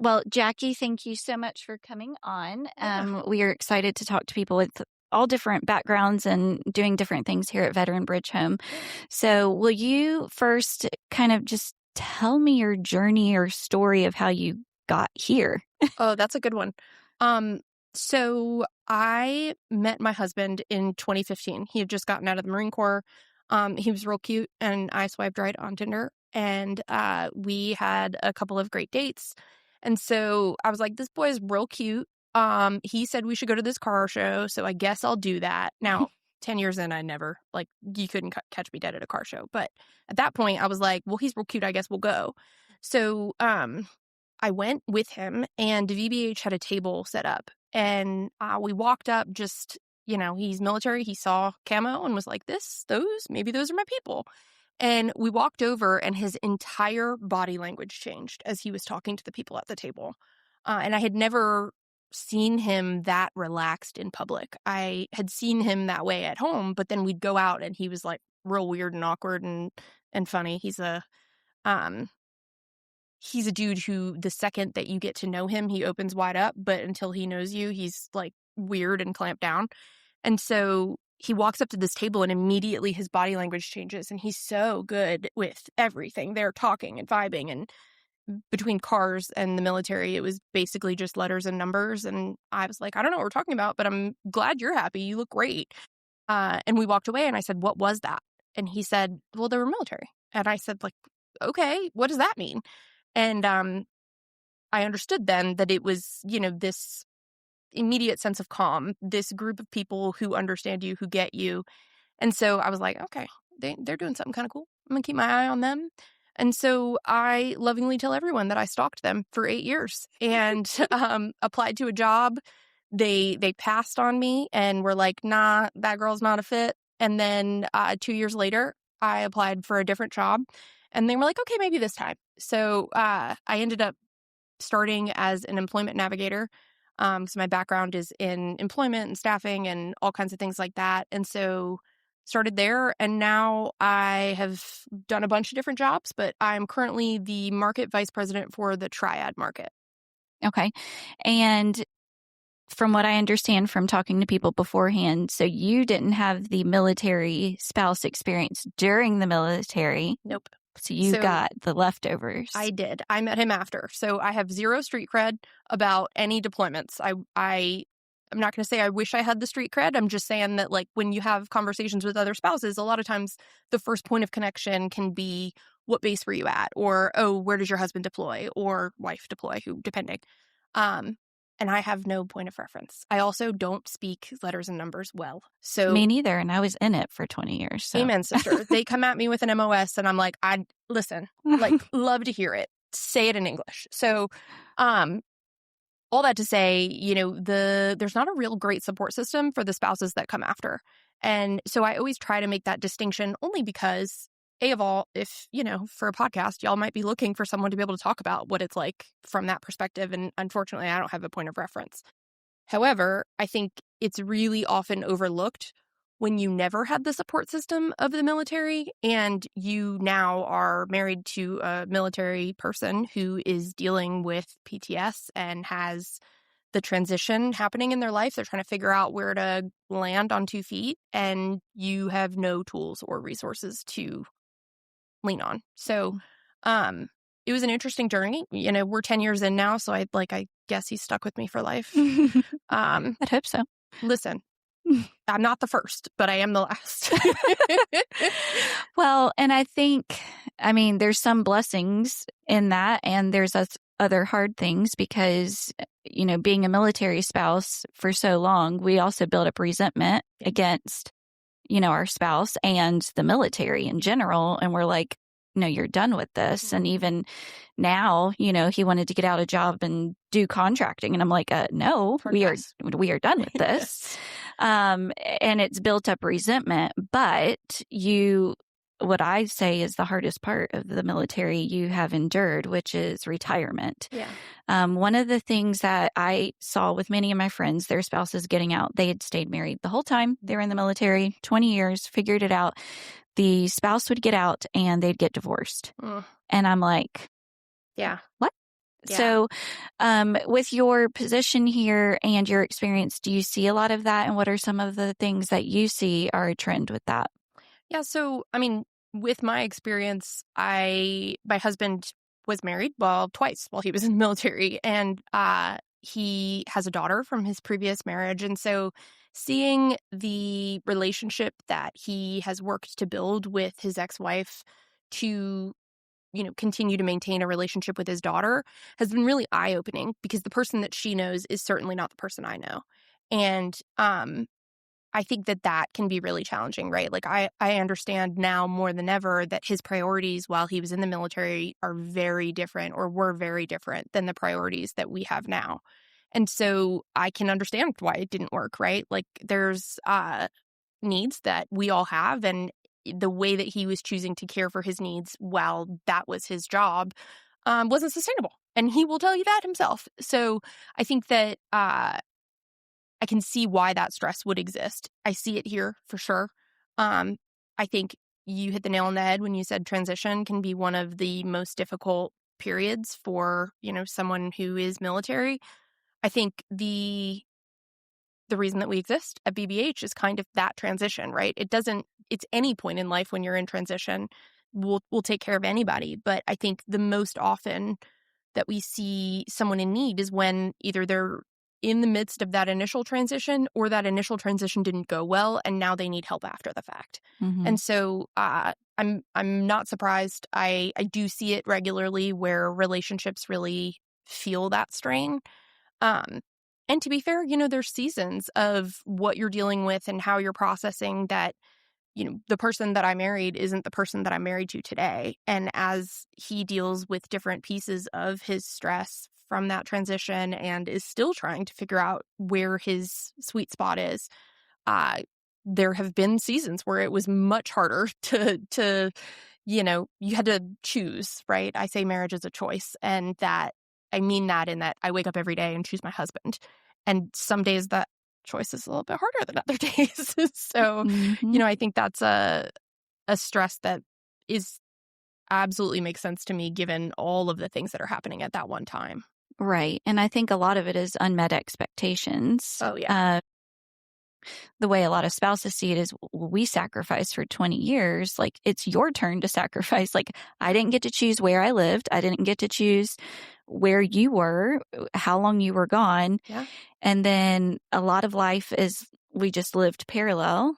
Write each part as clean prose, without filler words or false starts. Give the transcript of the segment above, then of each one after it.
Well, Jackie, thank you so much for coming on. Yeah. We are excited to talk to people with all different backgrounds and doing different things here at Veteran Bridge Home. Yeah. So will you first kind of just tell me your journey or story of how you got here? Oh, that's a good one. So I met my husband in 2015. He had just gotten out of the Marine Corps. He was real cute, and I swiped right on Tinder, and we had a couple of great dates. And so I was like, this boy is real cute. He said we should go to this car show, so I guess I'll do that. Now, 10 years in, I never, like, you couldn't catch me dead at a car show. But at that point, I was like, well, he's real cute. I guess we'll go. So, I went with him, and VBH had a table set up, and we walked up. Just, he's military. He saw camo and was like, maybe those are my people. And we walked over, and his entire body language changed as he was talking to the people at the table. And I had never seen him that relaxed in public. I had seen him that way at home, but then we'd go out and he was like real weird and awkward and funny. He's a dude who, the second that you get to know him, he opens wide up, but until he knows you, he's like weird and clamped down. And so he walks up to this table and immediately his body language changes, and he's so good with everything. They're talking and vibing, and between cars and the military, it was basically just letters and numbers. And I was like, I don't know what we're talking about, but I'm glad you're happy. You look great. And we walked away, and I said, what was that? And he said, well, they were military. And I said, like, okay, what does that mean? And I understood then that it was, this immediate sense of calm, this group of people who understand you, who get you. And so I was like, okay, they're doing something kind of cool. I'm going to keep my eye on them. And so I lovingly tell everyone that I stalked them for 8 years and applied to a job. They passed on me and were like, nah, that girl's not a fit. And then 2 years later, I applied for a different job. And they were like, okay, maybe this time. So I ended up starting as an employment navigator. So my background is in employment and staffing and all kinds of things like that. And so started there. And now I have done a bunch of different jobs, but I'm currently the market vice president for the Triad market. Okay. And from what I understand from talking to people beforehand, so you didn't have the military spouse experience during the military. Nope. So you got the leftovers. I did. I met him after. So I have zero street cred about any deployments. I'm not going to say I wish I had the street cred. I'm just saying that, like, when you have conversations with other spouses, a lot of times the first point of connection can be, what base were you at? Or, oh, where does your husband deploy? Or wife deploy, depending. And I have no point of reference. I also don't speak letters and numbers well. So me neither. And I was in it for 20 years. So. Amen, sister. They come at me with an MOS and I'm like, listen, like, love to hear it. Say it in English. So, all that to say, there's not a real great support system for the spouses that come after. And so I always try to make that distinction, only because, of all, if, for a podcast, y'all might be looking for someone to be able to talk about what it's like from that perspective. And unfortunately, I don't have a point of reference. However, I think it's really often overlooked when you never had the support system of the military and you now are married to a military person who is dealing with PTS and has the transition happening in their life. They're trying to figure out where to land on 2 feet, and you have no tools or resources to lean on. So it was an interesting journey. We're 10 years in now, so I guess he's stuck with me for life. I'd hope so. Listen, I'm not the first, but I am the last. Well, and I think, there's some blessings in that, and there's other hard things because, being a military spouse for so long, we also build up resentment against, our spouse and the military in general. And we're like, no, you're done with this. And even now, he wanted to get out a job and do contracting. And I'm like, no, we are done with this. And it's built up resentment. But what I say is the hardest part of the military you have endured, which is retirement. Yeah. One of the things that I saw with many of my friends, their spouses getting out, they had stayed married the whole time. They were in the military, 20 years, figured it out. The spouse would get out and they'd get divorced. And I'm like, yeah, what? Yeah. So, with your position here and your experience, do you see a lot of that? And what are some of the things that you see are a trend with that? Yeah. So, I mean, with my experience, my husband was married, well, twice while he was in the military, and he has a daughter from his previous marriage. And so seeing the relationship that he has worked to build with his ex-wife to, continue to maintain a relationship with his daughter has been really eye-opening, because the person that she knows is certainly not the person I know. And I think that can be really challenging, right? Like, I understand now more than ever that his priorities while he was in the military are very different, or were very different than the priorities that we have now. And so I can understand why it didn't work, right? Like, there's needs that we all have, and the way that he was choosing to care for his needs while that was his job wasn't sustainable. And he will tell you that himself. So I think that I can see why that stress would exist. I see it here for sure. I think you hit the nail on the head when you said transition can be one of the most difficult periods for, someone who is military. I think the reason that we exist at BBH is kind of that transition, right? It's any point in life when you're in transition. We'll take care of anybody. But I think the most often that we see someone in need is when either they're in the midst of that initial transition, or that initial transition didn't go well and now they need help after the fact. Mm-hmm. And so I'm not surprised. I do see it regularly where relationships really feel that strain. And to be fair, there's seasons of what you're dealing with and how you're processing that. The person that I married isn't the person that I'm married to today. And as he deals with different pieces of his stress from that transition and is still trying to figure out where his sweet spot is, uh, there have been seasons where it was much harder to you had to choose, right? I say marriage is a choice, and that I mean that in that I wake up every day and choose my husband. And some days that choice is a little bit harder than other days. So, Mm-hmm. I think that's a stress that is absolutely makes sense to me given all of the things that are happening at that one time. Right. And I think a lot of it is unmet expectations. Oh, yeah. The way a lot of spouses see it is, we sacrificed for 20 years. Like, it's your turn to sacrifice. Like, I didn't get to choose where I lived. I didn't get to choose where you were, how long you were gone. Yeah. And then a lot of life is, we just lived parallel.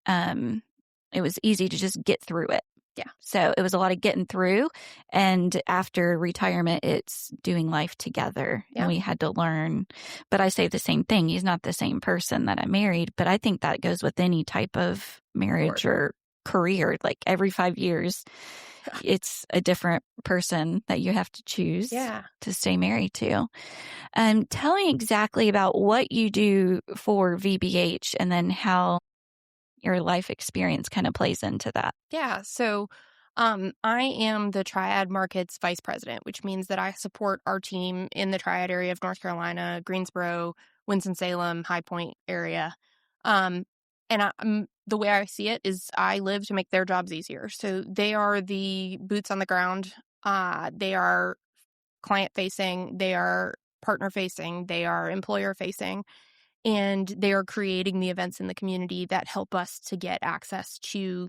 It was easy to just get through it. Yeah. So it was a lot of getting through. And after retirement, it's doing life together. Yeah. And we had to learn. But I say the same thing. He's not the same person that I married. But I think that goes with any type of marriage or career. Like, every 5 years, it's a different person that you have to choose to stay married to. Tell me exactly about what you do for VBH, and then how your life experience kind of plays into that. Yeah. So I am the Triad Markets Vice President, which means that I support our team in the Triad area of North Carolina, Greensboro, Winston-Salem, High Point area. And the way I see it is I live to make their jobs easier. So they are the boots on the ground. They are client facing. They are partner facing. They are employer facing. And they are creating the events in the community that help us to get access to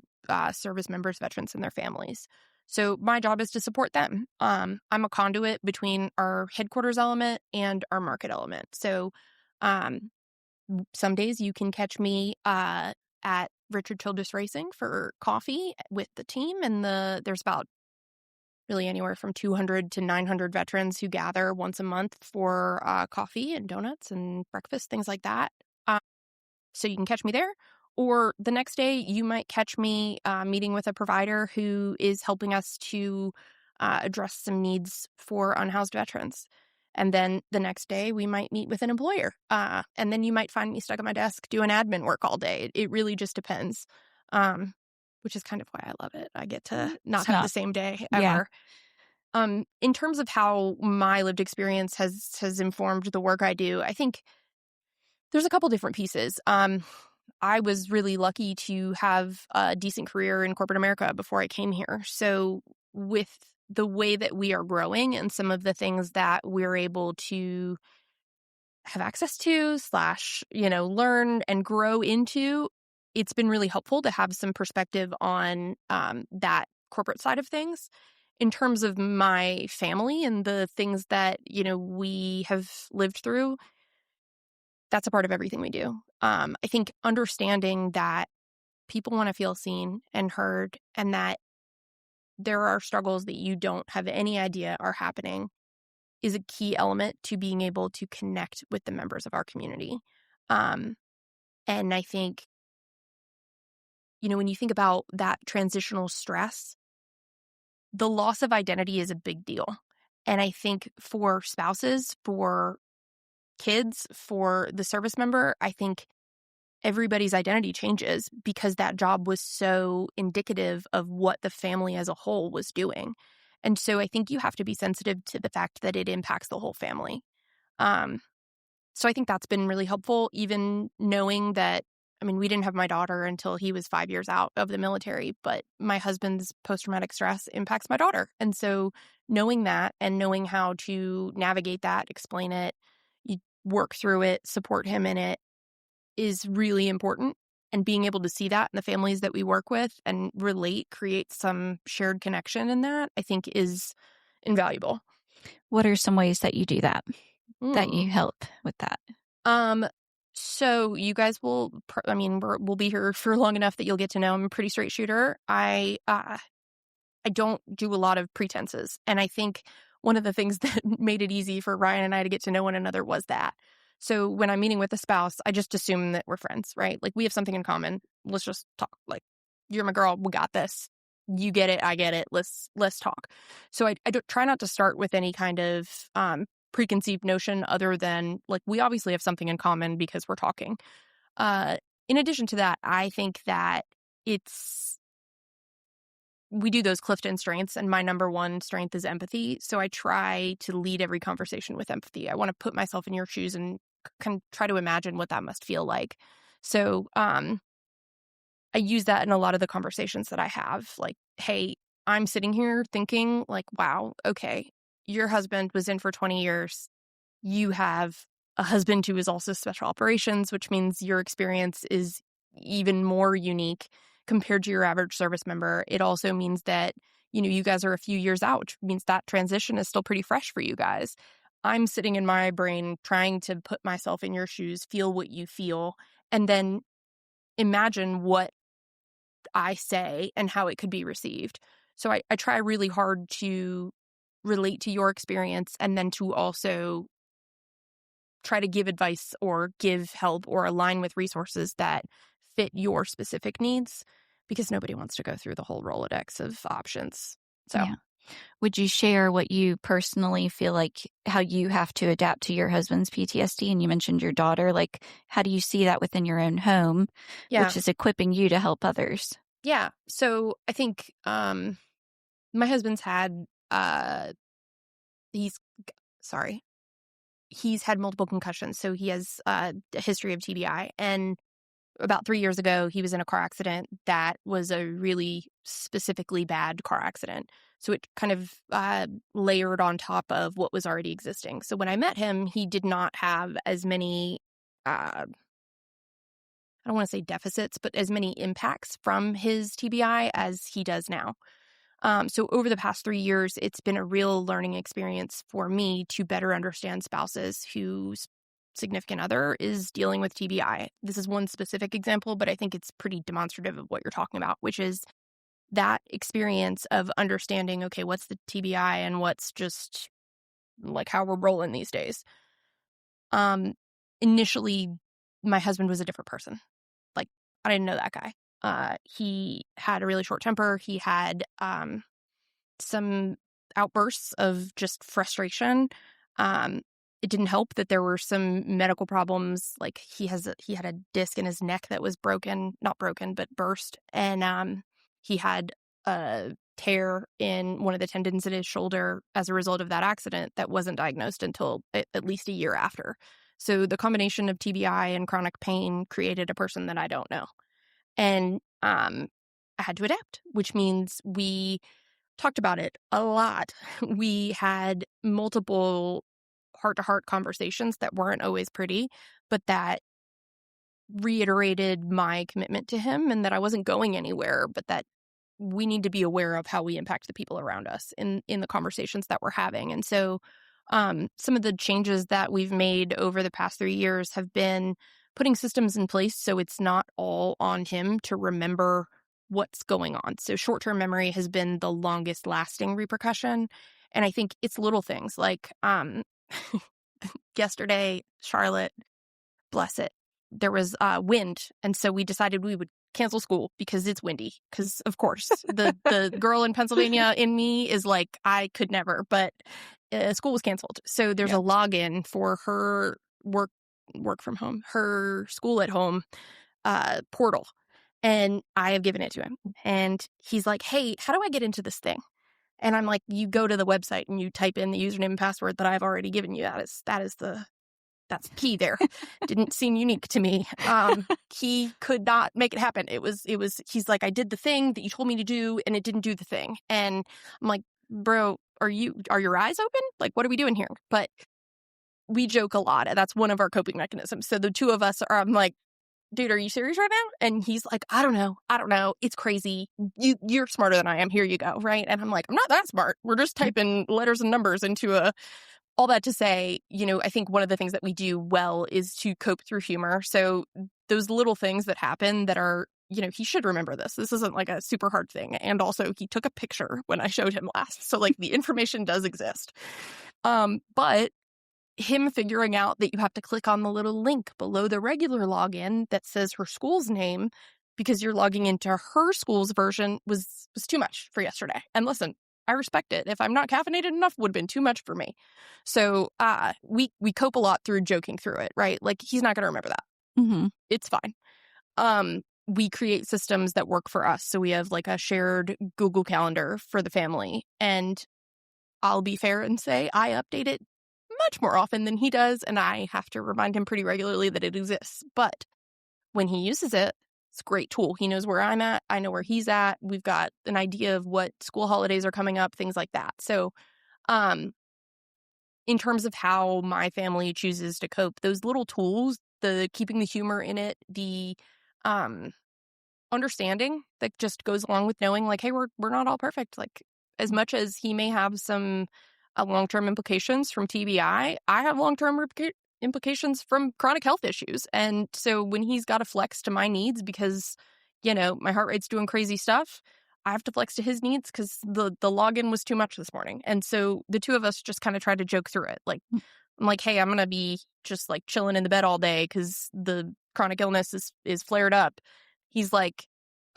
service members, veterans, and their families. So my job is to support them. I'm a conduit between our headquarters element and our market element. So um, some days you can catch me at Richard Childress Racing for coffee with the team, and there's about really anywhere from 200 to 900 veterans who gather once a month for coffee and donuts and breakfast, things like that. So you can catch me there. Or the next day, you might catch me meeting with a provider who is helping us to address some needs for unhoused veterans. And then the next day, we might meet with an employer. And then you might find me stuck at my desk doing admin work all day. It really just depends, which is kind of why I love it. I get to not have the same day ever. Yeah. In terms of how my lived experience has informed the work I do, I think there's a couple different pieces. I was really lucky to have a decent career in corporate America before I came here. So with the way that we are growing and some of the things that we're able to have access to slash, learn and grow into, it's been really helpful to have some perspective on that corporate side of things. In terms of my family and the things that, we have lived through, that's a part of everything we do. I think understanding that people want to feel seen and heard, and that there are struggles that you don't have any idea are happening, is a key element to being able to connect with the members of our community. Um, and I think, when you think about that transitional stress, the loss of identity is a big deal. And I think for spouses, for kids, for the service member, I think everybody's identity changes because that job was so indicative of what the family as a whole was doing. And so I think you have to be sensitive to the fact that it impacts the whole family. Um, so I think that's been really helpful, even knowing that, we didn't have my daughter until he was 5 years out of the military, but my husband's post-traumatic stress impacts my daughter. And so knowing that and knowing how to navigate that, explain it, you work through it, support him in it, is really important. And being able to see that in the families that we work with and relate, create some shared connection in that, I think is invaluable. What are some ways that you do that, that Mm. you help with that? So you guys we'll be here for long enough that you'll get to know I'm a pretty straight shooter. I don't do a lot of pretenses. And I think one of the things that made it easy for Ryan and I to get to know one another was that. So when I'm meeting with a spouse, I just assume that we're friends, right? Like we have something in common. Let's just talk. Like, you're my girl. We got this. You get it. I get it. Let's talk. So I don't try not to start with any kind of preconceived notion other than like, we obviously have something in common because we're talking. In addition to that, I think that we do those Clifton strengths, and my number one strength is empathy. So I try to lead every conversation with empathy. I want to put myself in your shoes and can try to imagine what that must feel like. So I use that in a lot of the conversations that I have. Like, hey, I'm sitting here thinking like, wow, okay, your husband was in for 20 years. You have a husband who is also special operations, which means your experience is even more unique compared to your average service member. It also means that, you guys are a few years out, which means that transition is still pretty fresh for you guys. I'm sitting in my brain trying to put myself in your shoes, feel what you feel, and then imagine what I say and how it could be received. So I try really hard to relate to your experience and then to also try to give advice or give help or align with resources that fit your specific needs, because nobody wants to go through the whole Rolodex of options. So, Yeah. Would you share what you personally feel like, how you have to adapt to your husband's PTSD? And you mentioned your daughter. Like, how do you see that within your own home, yeah. which is equipping you to help others? Yeah. So I think my husband's had, he's, sorry, he's had multiple concussions. So he has a history of TBI. And about 3 years ago, he was in a car accident that was a really specifically bad car accident. So it kind of layered on top of what was already existing. So when I met him, he did not have as many, I don't want to say deficits, but as many impacts from his TBI as he does now. So over the past 3 years, it's been a real learning experience for me to better understand spouses whose significant other is dealing with TBI. This is one specific example, but I think it's pretty demonstrative of what you're talking about, which is that experience of understanding, okay, what's the TBI and what's just like how we're rolling these days. Initially, my husband was a different person. Like, I didn't know that guy. He had a really short temper. He had some outbursts of just frustration. It didn't help that there were some medical problems. Like he had a disc in his neck that was not broken, but burst. And he had a tear in one of the tendons in his shoulder as a result of that accident that wasn't diagnosed until at least a year after. So the combination of TBI and chronic pain created a person that I don't know. And I had to adapt, which means we talked about it a lot. We had multiple heart-to-heart conversations that weren't always pretty, but that reiterated my commitment to him and that I wasn't going anywhere, but that we need to be aware of how we impact the people around us in the conversations that we're having. And so some of the changes that we've made over the past 3 years have been putting systems in place so it's not all on him to remember what's going on. So short-term memory has been the longest lasting repercussion. And I think it's little things like yesterday, Charlotte, bless it, there was wind. And so we decided we would cancel school because it's windy. Because, of course, the girl in Pennsylvania in me is like, I could never. But school was canceled. So there's a login for her work from home, her school at home portal. And I have given it to him. And he's like, hey, how do I get into this thing? And I'm like, you go to the website and you type in the username and password that I've already given you. That's key there. Didn't seem unique to me. He could not make it happen. He's like, I did the thing that you told me to do and it didn't do the thing. And I'm like, bro, are your eyes open? Like, what are we doing here? But we joke a lot. That's one of our coping mechanisms. So the two of us I'm like, dude, are you serious right now? And he's like, I don't know. It's crazy. You're smarter than I am. Here you go. Right. And I'm like, I'm not that smart. We're just typing letters and numbers into all that to say, I think one of the things that we do well is to cope through humor. So those little things that happen that are, he should remember this. This isn't like a super hard thing. And also he took a picture when I showed him last. So like the information does exist. But him figuring out that you have to click on the little link below the regular login that says her school's name because you're logging into her school's version was too much for yesterday. And listen, I respect it. If I'm not caffeinated enough, would have been too much for me. So we cope a lot through joking through it, right? Like he's not going to remember that. Mm-hmm. It's fine. We create systems that work for us. So we have like a shared Google Calendar for the family. And I'll be fair and say I update it much more often than he does. And I have to remind him pretty regularly that it exists. But when he uses it, it's a great tool. He knows where I'm at. I know where he's at. We've got an idea of what school holidays are coming up, things like that. So in terms of how my family chooses to cope, those little tools, the keeping the humor in it, the understanding that just goes along with knowing like, hey, we're not all perfect. Like as much as he may have some long-term implications from TBI, I have long-term implications from chronic health issues. And so when he's got to flex to my needs because, my heart rate's doing crazy stuff, I have to flex to his needs because the login was too much this morning. And so the two of us just kind of tried to joke through it. Like, I'm like, hey, I'm going to be just like chilling in the bed all day because the chronic illness is flared up. He's like,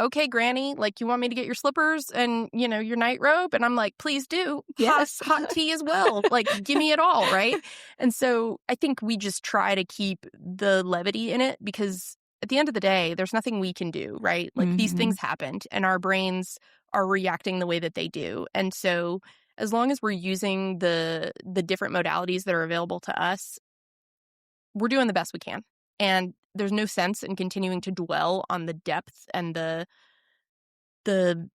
okay, Granny, like you want me to get your slippers and, your night robe? And I'm like, please do. Yes. Hot tea as well. Like, give me it all, right? And so I think we just try to keep the levity in it because at the end of the day, there's nothing we can do, right? Like these things happened and our brains are reacting the way that they do. And so as long as we're using the different modalities that are available to us, we're doing the best we can. And there's no sense in continuing to dwell on the depth and the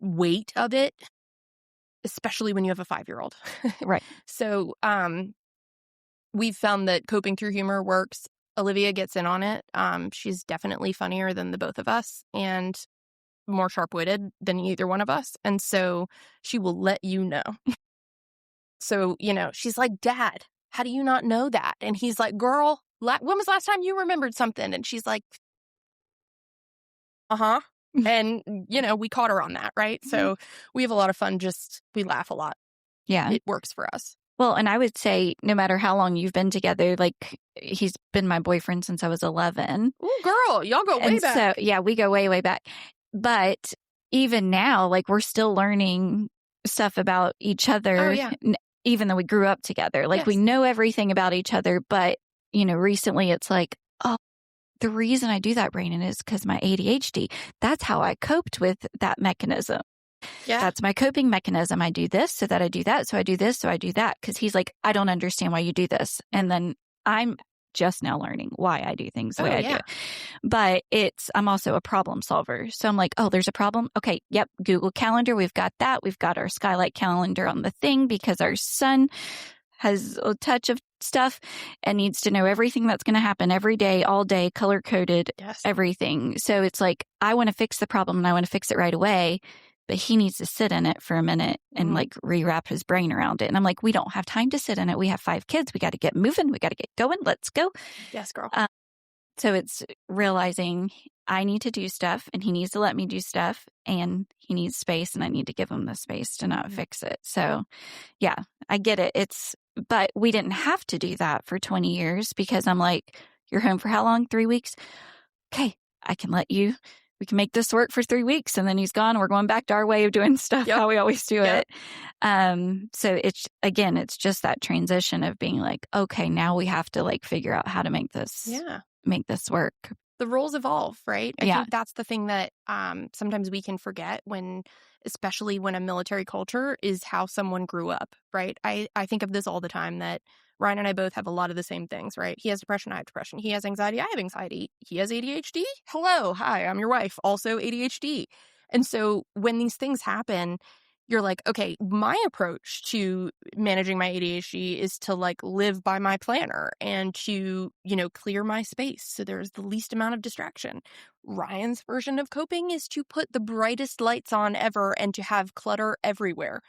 weight of it, especially when you have a 5-year-old. Right. So we've found that coping through humor works. Olivia gets in on it. She's definitely funnier than the both of us and more sharp-witted than either one of us. And so she will let you know. So, she's like, Dad, how do you not know that? And he's like, girl, when was the last time you remembered something? And she's like, uh-huh. And, we caught her on that, right? So we have a lot of fun. We laugh a lot. Yeah. It works for us. Well, and I would say no matter how long you've been together, like he's been my boyfriend since I was 11. Ooh, girl, y'all go way back. So, yeah, we go way, way back. But even now, like we're still learning stuff about each other. Oh, yeah. Even though we grew up together. Like we know everything about each other. But, recently it's like, oh, the reason I do that, Brandon, is because my ADHD. That's how I coped with that mechanism. Yeah. That's my coping mechanism. I do this so that I do that. So I do this. So I do that. Because he's like, I don't understand why you do this. And then I'm just now learning why I do things the way I do yeah. it. But I'm also a problem solver. So I'm like, oh, there's a problem. Okay. Yep. Google Calendar. We've got that. We've got our skylight calendar on the thing because our son has a touch of stuff and needs to know everything that's going to happen every day, all day, color coded, Yes. everything. So it's like, I want to fix the problem and I want to fix it right away, but he needs to sit in it for a minute and like rewrap his brain around it. And I'm like, we don't have time to sit in it. We have 5 kids. We got to get moving. We got to get going. Let's go. Yes, girl. So it's realizing I need to do stuff and he needs to let me do stuff and he needs space and I need to give him the space to not fix it. So yeah, I get it. But we didn't have to do that for 20 years because I'm like, you're home for how long? 3 weeks? Okay, we can make this work for 3 weeks and then he's gone. We're going back to our way of doing stuff, how we always do it. So it's just that transition of being like, okay, now we have to like figure out how to make this work. The roles evolve, right? I Yeah. think that's the thing that sometimes we can forget especially when a military culture is how someone grew up, right? I think of this all the time that Ryan and I both have a lot of the same things, right? He has depression, I have depression. He has anxiety, I have anxiety. He has ADHD. Hello, hi, I'm your wife, also ADHD. And so when these things happen, you're like, okay, my approach to managing my ADHD is to like live by my planner and to, clear my space so there's the least amount of distraction. Ryan's version of coping is to put the brightest lights on ever and to have clutter everywhere.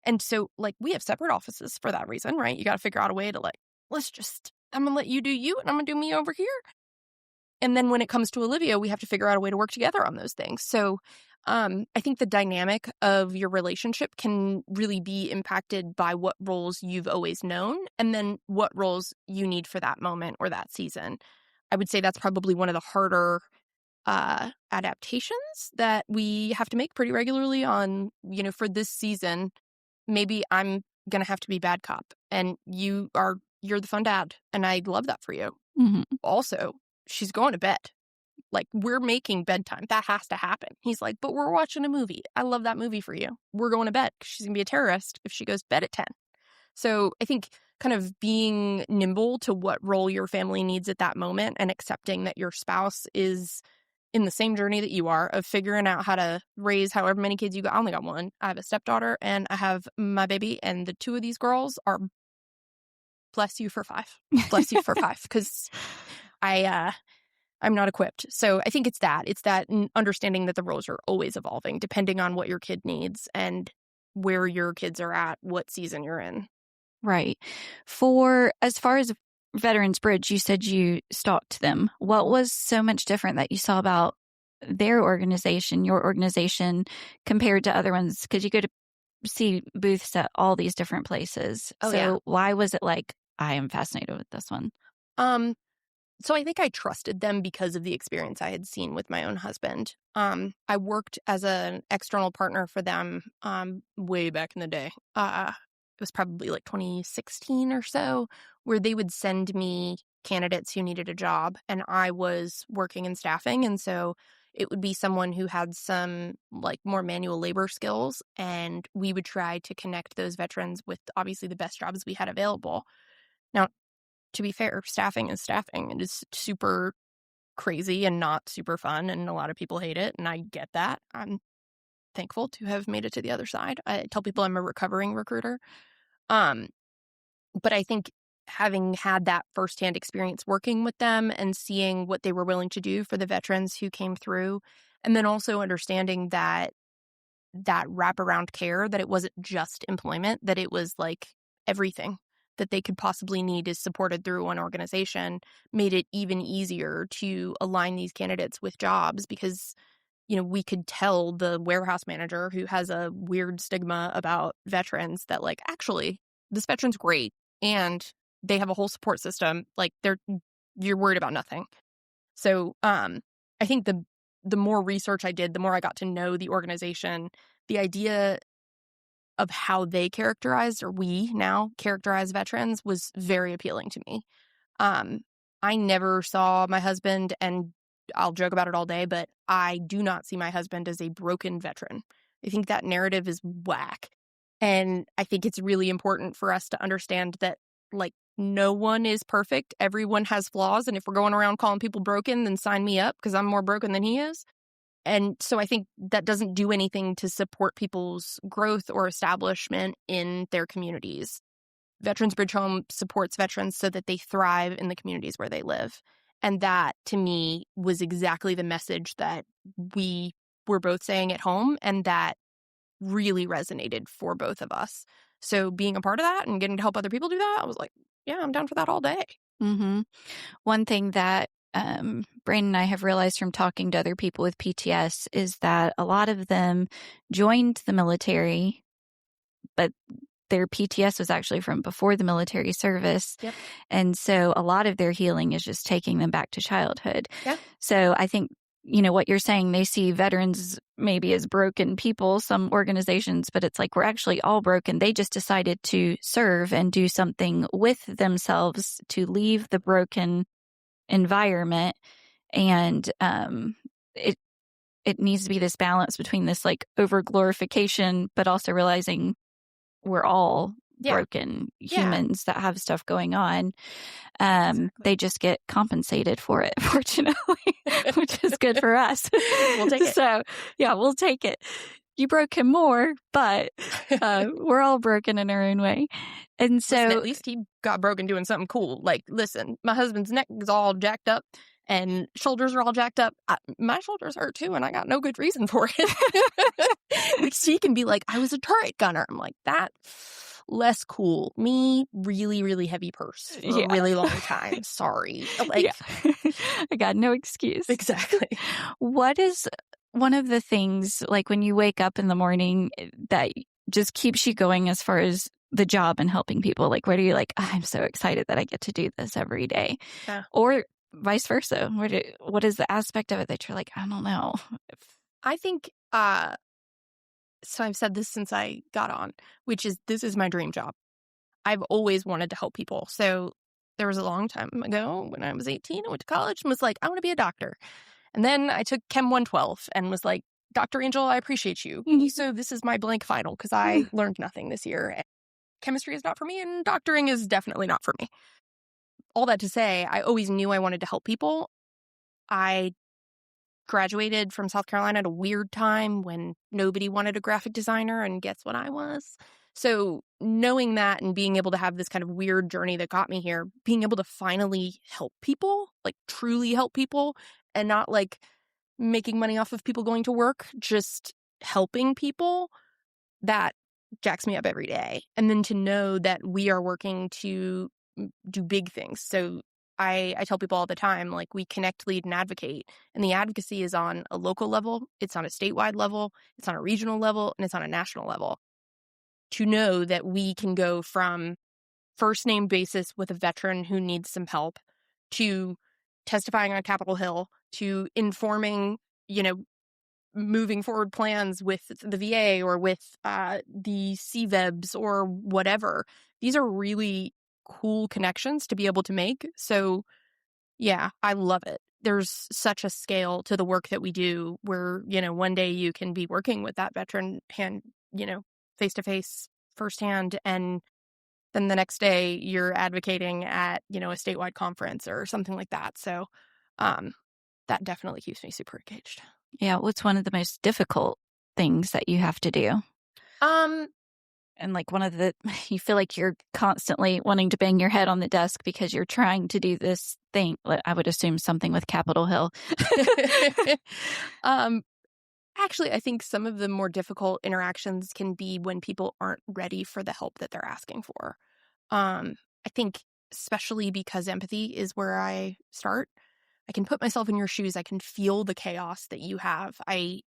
And so like we have separate offices for that reason, right? You got to figure out a way to like, I'm going to let you do you and I'm going to do me over here. And then when it comes to Olivia, we have to figure out a way to work together on those things. So I think the dynamic of your relationship can really be impacted by what roles you've always known and then what roles you need for that moment or that season. I would say that's probably one of the harder adaptations that we have to make pretty regularly on, for this season. Maybe I'm going to have to be bad cop and you're the fun dad. And I love that for you. Mm-hmm. Also, she's going to bed. Like, we're making bedtime. That has to happen. He's like, but we're watching a movie. I love that movie for you. We're going to bed because she's going to be a terrorist if she goes to bed at 10. So I think kind of being nimble to what role your family needs at that moment and accepting that your spouse is in the same journey that you are of figuring out how to raise however many kids you got. I only got one. I have a stepdaughter and I have my baby, and the 2 of these girls are bless you for 5. Bless you for 5 because I'm not equipped. So I think it's that understanding that the roles are always evolving depending on what your kid needs and where your kids are at, what season you're in. Right. For as far as Veterans Bridge, you said you stalked them. What was so much different that you saw about their organization, your organization, compared to other ones? Because you go to see booths at all these different places. Why was it like, I am fascinated with this one? So I think I trusted them because of the experience I had seen with my own husband. I worked as an external partner for them way back in the day. It was probably like 2016 or so, where they would send me candidates who needed a job, and I was working in staffing. And so it would be someone who had some like more manual labor skills, and we would try to connect those veterans with obviously the best jobs we had available. Now, to be fair, staffing is staffing. It is super crazy and not super fun, and a lot of people hate it, and I get that. I'm thankful to have made it to the other side. I tell people I'm a recovering recruiter. But I think having had that firsthand experience working with them and seeing what they were willing to do for the veterans who came through, and then also understanding that wraparound care, that it wasn't just employment, that it was like everything that they could possibly need is supported through one organization, made it even easier to align these candidates with jobs because, we could tell the warehouse manager who has a weird stigma about veterans that like, actually, this veteran's great and they have a whole support system. Like you're worried about nothing. So I think the more research I did, the more I got to know the organization, the idea of how they characterized, or we now characterize veterans, was very appealing to me. I never saw my husband, and I'll joke about it all day, but I do not see my husband as a broken veteran. I think that narrative is whack. And I think it's really important for us to understand that, like, no one is perfect. Everyone has flaws. And if we're going around calling people broken, then sign me up because I'm more broken than he is. And so I think that doesn't do anything to support people's growth or establishment in their communities. Veterans Bridge Home supports veterans so that they thrive in the communities where they live. And that, to me, was exactly the message that we were both saying at home, and that really resonated for both of us. So being a part of that and getting to help other people do that, I was like, yeah, I'm down for that all day. Mm-hmm. One thing that Brandon and I have realized from talking to other people with PTS is that a lot of them joined the military, but their PTS was actually from before the military service. Yep. And so a lot of their healing is just taking them back to childhood. Yeah. So I think, what you're saying, they see veterans maybe as broken people, some organizations, but it's like we're actually all broken. They just decided to serve and do something with themselves to leave the broken environment. And it needs to be this balance between this like over glorification, but also realizing we're all broken humans that have stuff going on. Exactly. They just get compensated for it, fortunately, which is good for us. We'll take it. So, yeah, we'll take it. You broke him more, but we're all broken in our own way. And so, listen, at least he got broken doing something cool. Like, listen, my husband's neck is all jacked up and shoulders are all jacked up. My shoulders hurt too, and I got no good reason for it. Which he can be like, I was a turret gunner. I'm like, that less cool. Me, really, really heavy purse for a really long time. Sorry. Like, I got no excuse. Exactly. What is one of the things, like when you wake up in the morning, that just keeps you going as far as the job and helping people? Like, where are you like, I'm so excited that I get to do this every day? Yeah. Or vice versa? What is the aspect of it that you're like, I don't know? I think, so I've said this since I got on, which is, this is my dream job. I've always wanted to help people. So there was a long time ago when I was 18, I went to college and was like, I want to be a doctor. And then I took Chem 112 and was like, Dr. Angel, I appreciate you. So this is my blank final because I learned nothing this year. And chemistry is not for me and doctoring is definitely not for me. All that to say, I always knew I wanted to help people. I graduated from South Carolina at a weird time when nobody wanted a graphic designer, and guess what I was? So knowing that and being able to have this kind of weird journey that got me here, being able to finally help people, like truly help people, and not like making money off of people going to work, just helping people, that jacks me up every day. And then to know that we are working to do big things. So I tell people all the time, like, we connect, lead, and advocate. And the advocacy is on a local level, it's on a statewide level, it's on a regional level, and it's on a national level. To know that we can go from first name basis with a veteran who needs some help to testifying on Capitol Hill to informing, moving forward plans with the VA or with the CVEBs or whatever. These are really cool connections to be able to make. So, yeah, I love it. There's such a scale to the work that we do where, one day you can be working with that veteran face to face, firsthand, and then the next day you're advocating at, a statewide conference or something like that. So, that definitely keeps me super engaged. Yeah. What's one of the most difficult things that you have to do? And like you feel like you're constantly wanting to bang your head on the desk because you're trying to do this thing. I would assume something with Capitol Hill. Actually, I think some of the more difficult interactions can be when people aren't ready for the help that they're asking for. I think especially because empathy is where I start. I can put myself in your shoes. I can feel the chaos that you have. I'm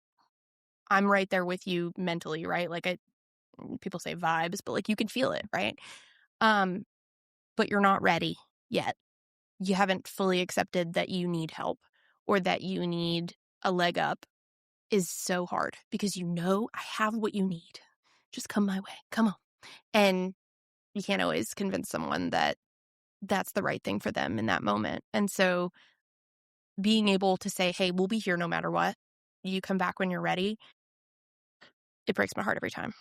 right there with you mentally, right? Like, people say vibes, but like you can feel it, right? But you're not ready yet. You haven't fully accepted that you need help or that you need a leg up is so hard because I have what you need. Just come my way. Come on. And you can't always convince someone that that's the right thing for them in that moment. And so being able to say, hey, we'll be here no matter what. You come back when you're ready. It breaks my heart every time.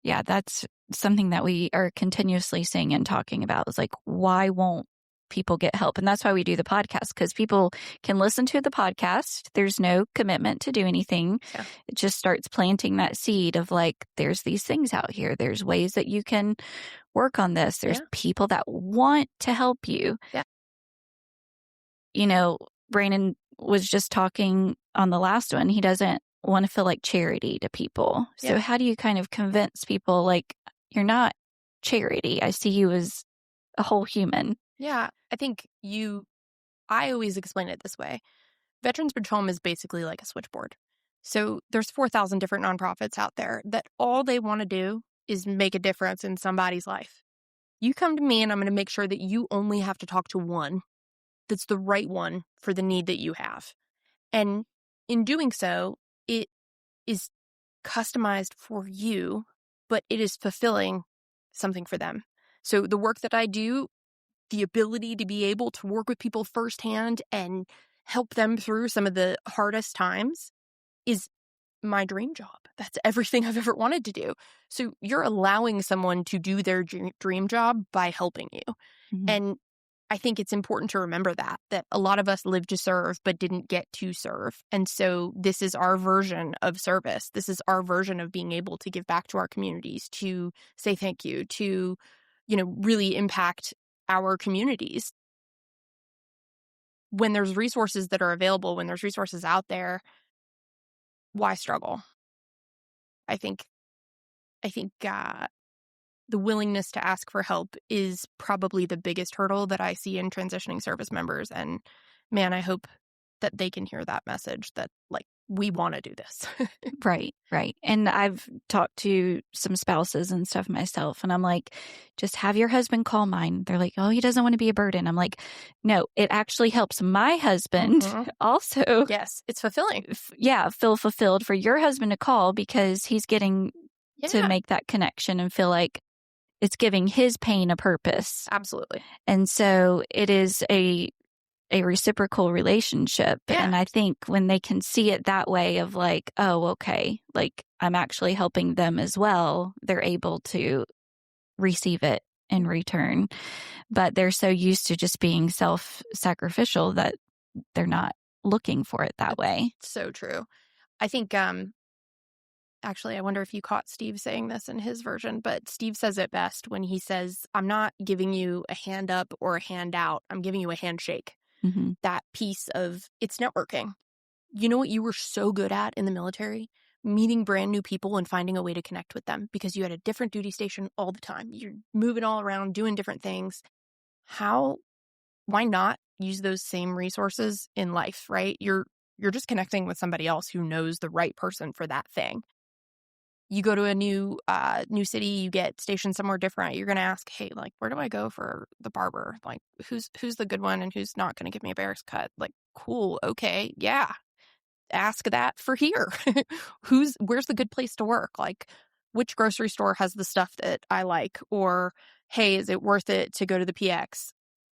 Yeah, that's something that we are continuously saying and talking about is like, why won't people get help? And that's why we do the podcast, because people can listen to the podcast. There's no commitment to do anything. Yeah. It just starts planting that seed of like, there's these things out here. There's ways that you can work on this. There's people that want to help you. Yeah. You know, Brandon was just talking on the last one. He doesn't want to feel like charity to people. So how do you kind of convince people like, you're not charity? I see you as a whole human. Yeah, I think I always explain it this way. Veterans Bridge Home is basically like a switchboard. So there's 4,000 different nonprofits out there that all they want to do is make a difference in somebody's life. You come to me and I'm going to make sure that you only have to talk to one that's the right one for the need that you have. And in doing so, it is customized for you, but it is fulfilling something for them. So the work that I do, the ability to be able to work with people firsthand and help them through some of the hardest times is my dream job. That's everything I've ever wanted to do. So you're allowing someone to do their dream job by helping you. Mm-hmm. And I think it's important to remember that a lot of us live to serve but didn't get to serve. And so this is our version of service. This is our version of being able to give back to our communities, to say thank you, to, really impact our communities. When there's resources that are available, when there's resources out there, why struggle? I think the willingness to ask for help is probably the biggest hurdle that I see in transitioning service members. And man, I hope that they can hear that message that like, we want to do this. Right. And I've talked to some spouses and stuff myself, and I'm like, just have your husband call mine. They're like, oh, he doesn't want to be a burden. I'm like, no, it actually helps my husband also. Yes, it's fulfilling. Feel fulfilled for your husband to call because he's getting to make that connection and feel like it's giving his pain a purpose. Absolutely. And so it is a reciprocal relationship. Yeah. And I think when they can see it that way of like, oh, okay, like I'm actually helping them as well, they're able to receive it in return. But they're so used to just being self-sacrificial that they're not looking for it that way. So true. I think, actually, I wonder if you caught Steve saying this in his version, but Steve says it best when he says, I'm not giving you a hand up or a hand out. I'm giving you a handshake. Mm-hmm. That piece of it's networking. You know what you were so good at in the military? Meeting brand new people and finding a way to connect with them because you had a different duty station all the time. You're moving all around, doing different things. Why not use those same resources in life, right? You're just connecting with somebody else who knows the right person for that thing. You go to a new city, you get stationed somewhere different. You're going to ask, hey, like, where do I go for the barber? Like, who's the good one and who's not going to give me a Bears cut? Like, cool. Okay. Yeah. Ask that for here. Where's the good place to work? Like, which grocery store has the stuff that I like? Or, hey, is it worth it to go to the PX?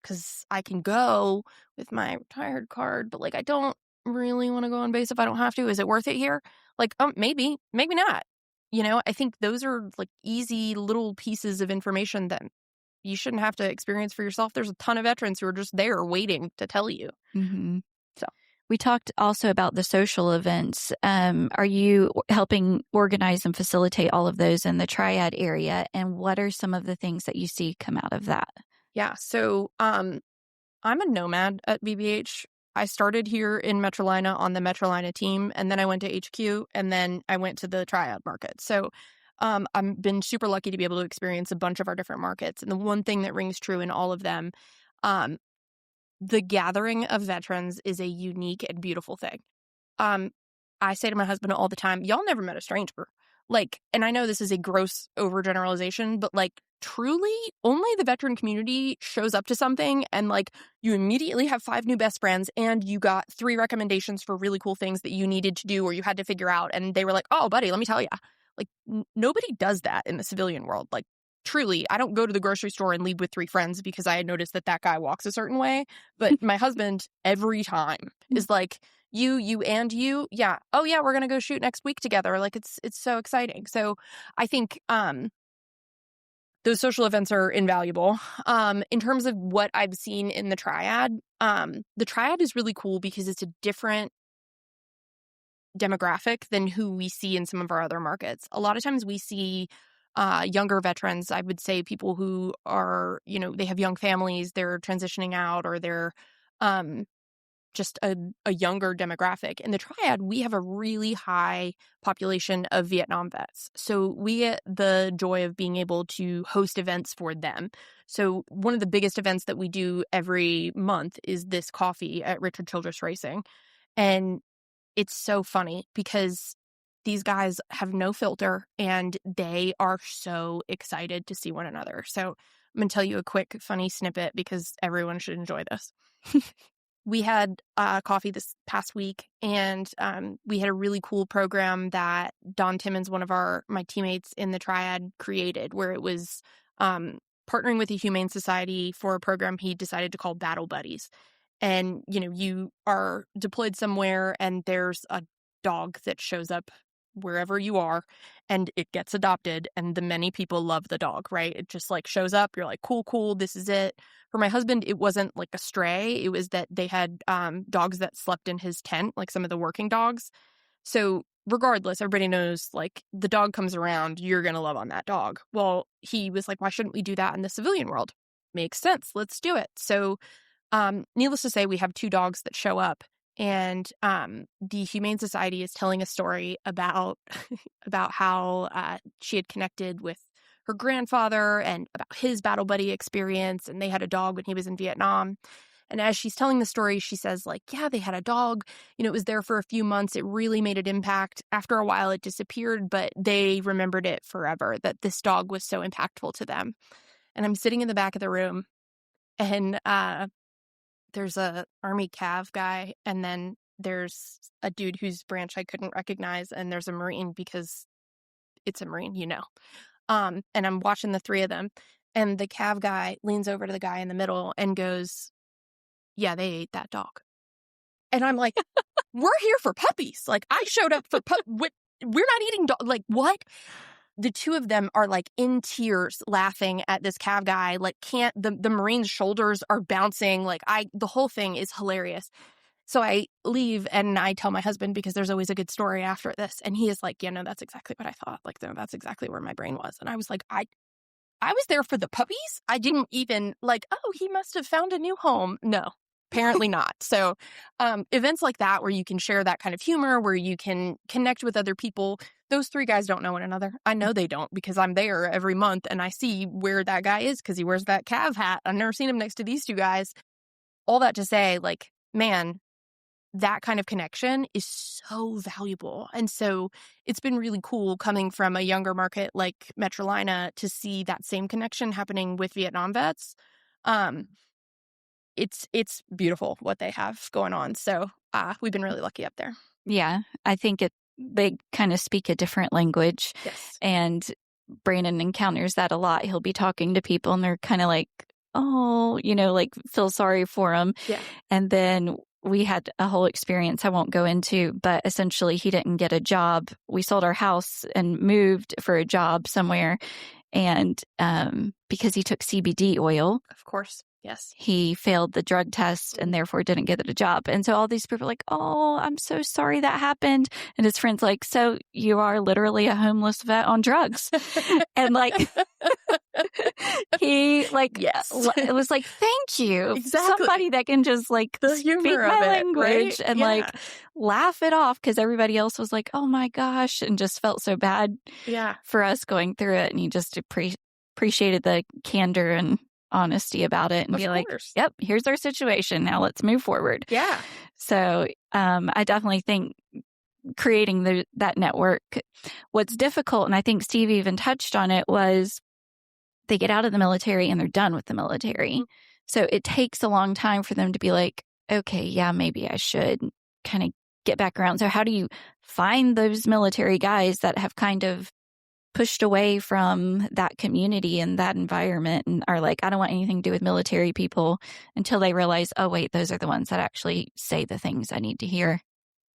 Because I can go with my retired card, but like, I don't really want to go on base if I don't have to. Is it worth it here? Like, maybe not. I think those are like easy little pieces of information that you shouldn't have to experience for yourself. There's a ton of veterans who are just there waiting to tell you. Mm-hmm. So we talked also about the social events. Are you helping organize and facilitate all of those in the Triad area? And what are some of the things that you see come out of that? Yeah. So I'm a nomad at VBH. I started here in Metrolina on the Metrolina team, and then I went to HQ, and then I went to the Triad market. So I've been super lucky to be able to experience a bunch of our different markets. And the one thing that rings true in all of them, the gathering of veterans is a unique and beautiful thing. I say to my husband all the time, y'all never met a stranger. Like, and I know this is a gross overgeneralization, but like truly only the veteran community shows up to something and like you immediately have 5 new best friends and you got 3 recommendations for really cool things that you needed to do or you had to figure out. And they were like, oh, buddy, let me tell you, like nobody does that in the civilian world. Like truly, I don't go to the grocery store and leave with 3 friends because I noticed that guy walks a certain way. But my husband every time is like, you and you. Yeah. Oh yeah, we're going to go shoot next week together. Like it's so exciting. So I think those social events are invaluable. In terms of what I've seen in the Triad is really cool because it's a different demographic than who we see in some of our other markets. A lot of times we see younger veterans, I would say people who are, they have young families, they're transitioning out, or they're just a younger demographic. In the Triad, we have a really high population of Vietnam vets. So we get the joy of being able to host events for them. So one of the biggest events that we do every month is this coffee at Richard Childress Racing. And it's so funny because these guys have no filter and they are so excited to see one another. So I'm going to tell you a quick funny snippet because everyone should enjoy this. We had coffee this past week, and we had a really cool program that Don Timmons, one of my teammates in the Triad, created, where it was partnering with the Humane Society for a program he decided to call Battle Buddies. And, you are deployed somewhere and there's a dog that shows up wherever you are and it gets adopted, and the many people love the dog, right? It just like shows up. You're like, cool, this is it. For my husband, it wasn't like a stray. It was that they had dogs that slept in his tent, like some of the working dogs. So regardless, everybody knows like the dog comes around, you're going to love on that dog. Well, he was like, why shouldn't we do that in the civilian world? Makes sense. Let's do it. So needless to say, we have 2 dogs that show up, and the Humane Society is telling a story about about how she had connected with her grandfather and about his battle buddy experience, and they had a dog when he was in Vietnam. And as she's telling the story, she says, like, yeah, they had a dog. It was there for a few months. It really made an impact. After a while, it disappeared, but they remembered it forever, that this dog was so impactful to them. And I'm sitting in the back of the room, and there's a Army Cav guy, and then there's a dude whose branch I couldn't recognize, and there's a Marine because it's a Marine, And I'm watching the 3 of them, and the Cav guy leans over to the guy in the middle and goes, yeah, they ate that dog. And I'm like, we're here for puppies. Like, I showed up for we're not eating dog. Like, what? The 2 of them are like in tears laughing at this Cav guy. Like, the Marine's shoulders are bouncing. Like, the whole thing is hilarious. So I leave and I tell my husband, because there's always a good story after this. And he is like, yeah, no, that's exactly what I thought. Like, no, that's exactly where my brain was. And I was like, I was there for the puppies. I didn't even like, oh, he must have found a new home. No, apparently not. So events like that, where you can share that kind of humor, where you can connect with other people. Those 3 guys don't know one another. I know they don't, because I'm there every month and I see where that guy is because he wears that Cav hat. I've never seen him next to these 2 guys. All that to say, like, man, that kind of connection is so valuable. And so it's been really cool coming from a younger market like Metrolina to see that same connection happening with Vietnam vets. It's beautiful what they have going on. So we've been really lucky up there. Yeah, I think they kind of speak a different language. Yes. And Brandon encounters that a lot. He'll be talking to people and they're kind of like, oh, like feel sorry for him. Yeah. And then we had a whole experience I won't go into, but essentially he didn't get a job. We sold our house and moved for a job somewhere. And because he took CBD oil. Of course. Yes. He failed the drug test and therefore didn't get a job. And so all these people are like, oh, I'm so sorry that happened. And his friend's like, so you are literally a homeless vet on drugs. And like, he like, yes. it was like, thank you. Exactly. Somebody that can just like speak my language and like laugh it off, because everybody else was like, oh my gosh, and just felt so bad for us going through it. And he just appreciated the candor and honesty about it and be like, yep, here's our situation. Now let's move forward. Yeah. So I definitely think creating that network, what's difficult, and I think Steve even touched on it, was they get out of the military and they're done with the military. Mm-hmm. So it takes a long time for them to be like, okay, yeah, maybe I should kind of get back around. So how do you find those military guys that have kind of pushed away from that community and that environment and are like, I don't want anything to do with military people, until they realize, oh, wait, those are the ones that actually say the things I need to hear?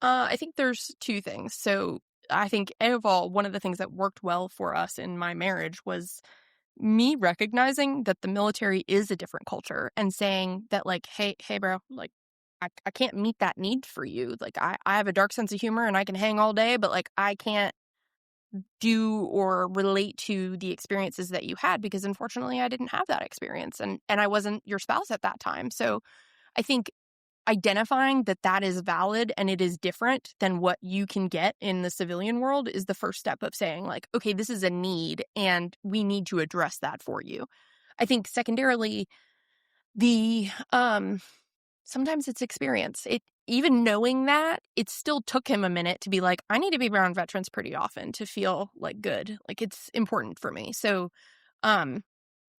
I think there's two things. So I think, overall, one of the things that worked well for us in my marriage was me recognizing that the military is a different culture and saying that, like, hey, bro, like, I can't meet that need for you. Like, I have a dark sense of humor and I can hang all day, but, like, I can't do or relate to the experiences that you had because, unfortunately, I didn't have that experience and I wasn't your spouse at that time. So I think identifying that that is valid and it is different than what you can get in the civilian world is the first step of saying, like, okay, this is a need and we need to address that for you. I think secondarily, the sometimes it's experience. Even knowing that, it still took him a minute to be like, I need to be around veterans pretty often to feel like good. Like, it's important for me. So um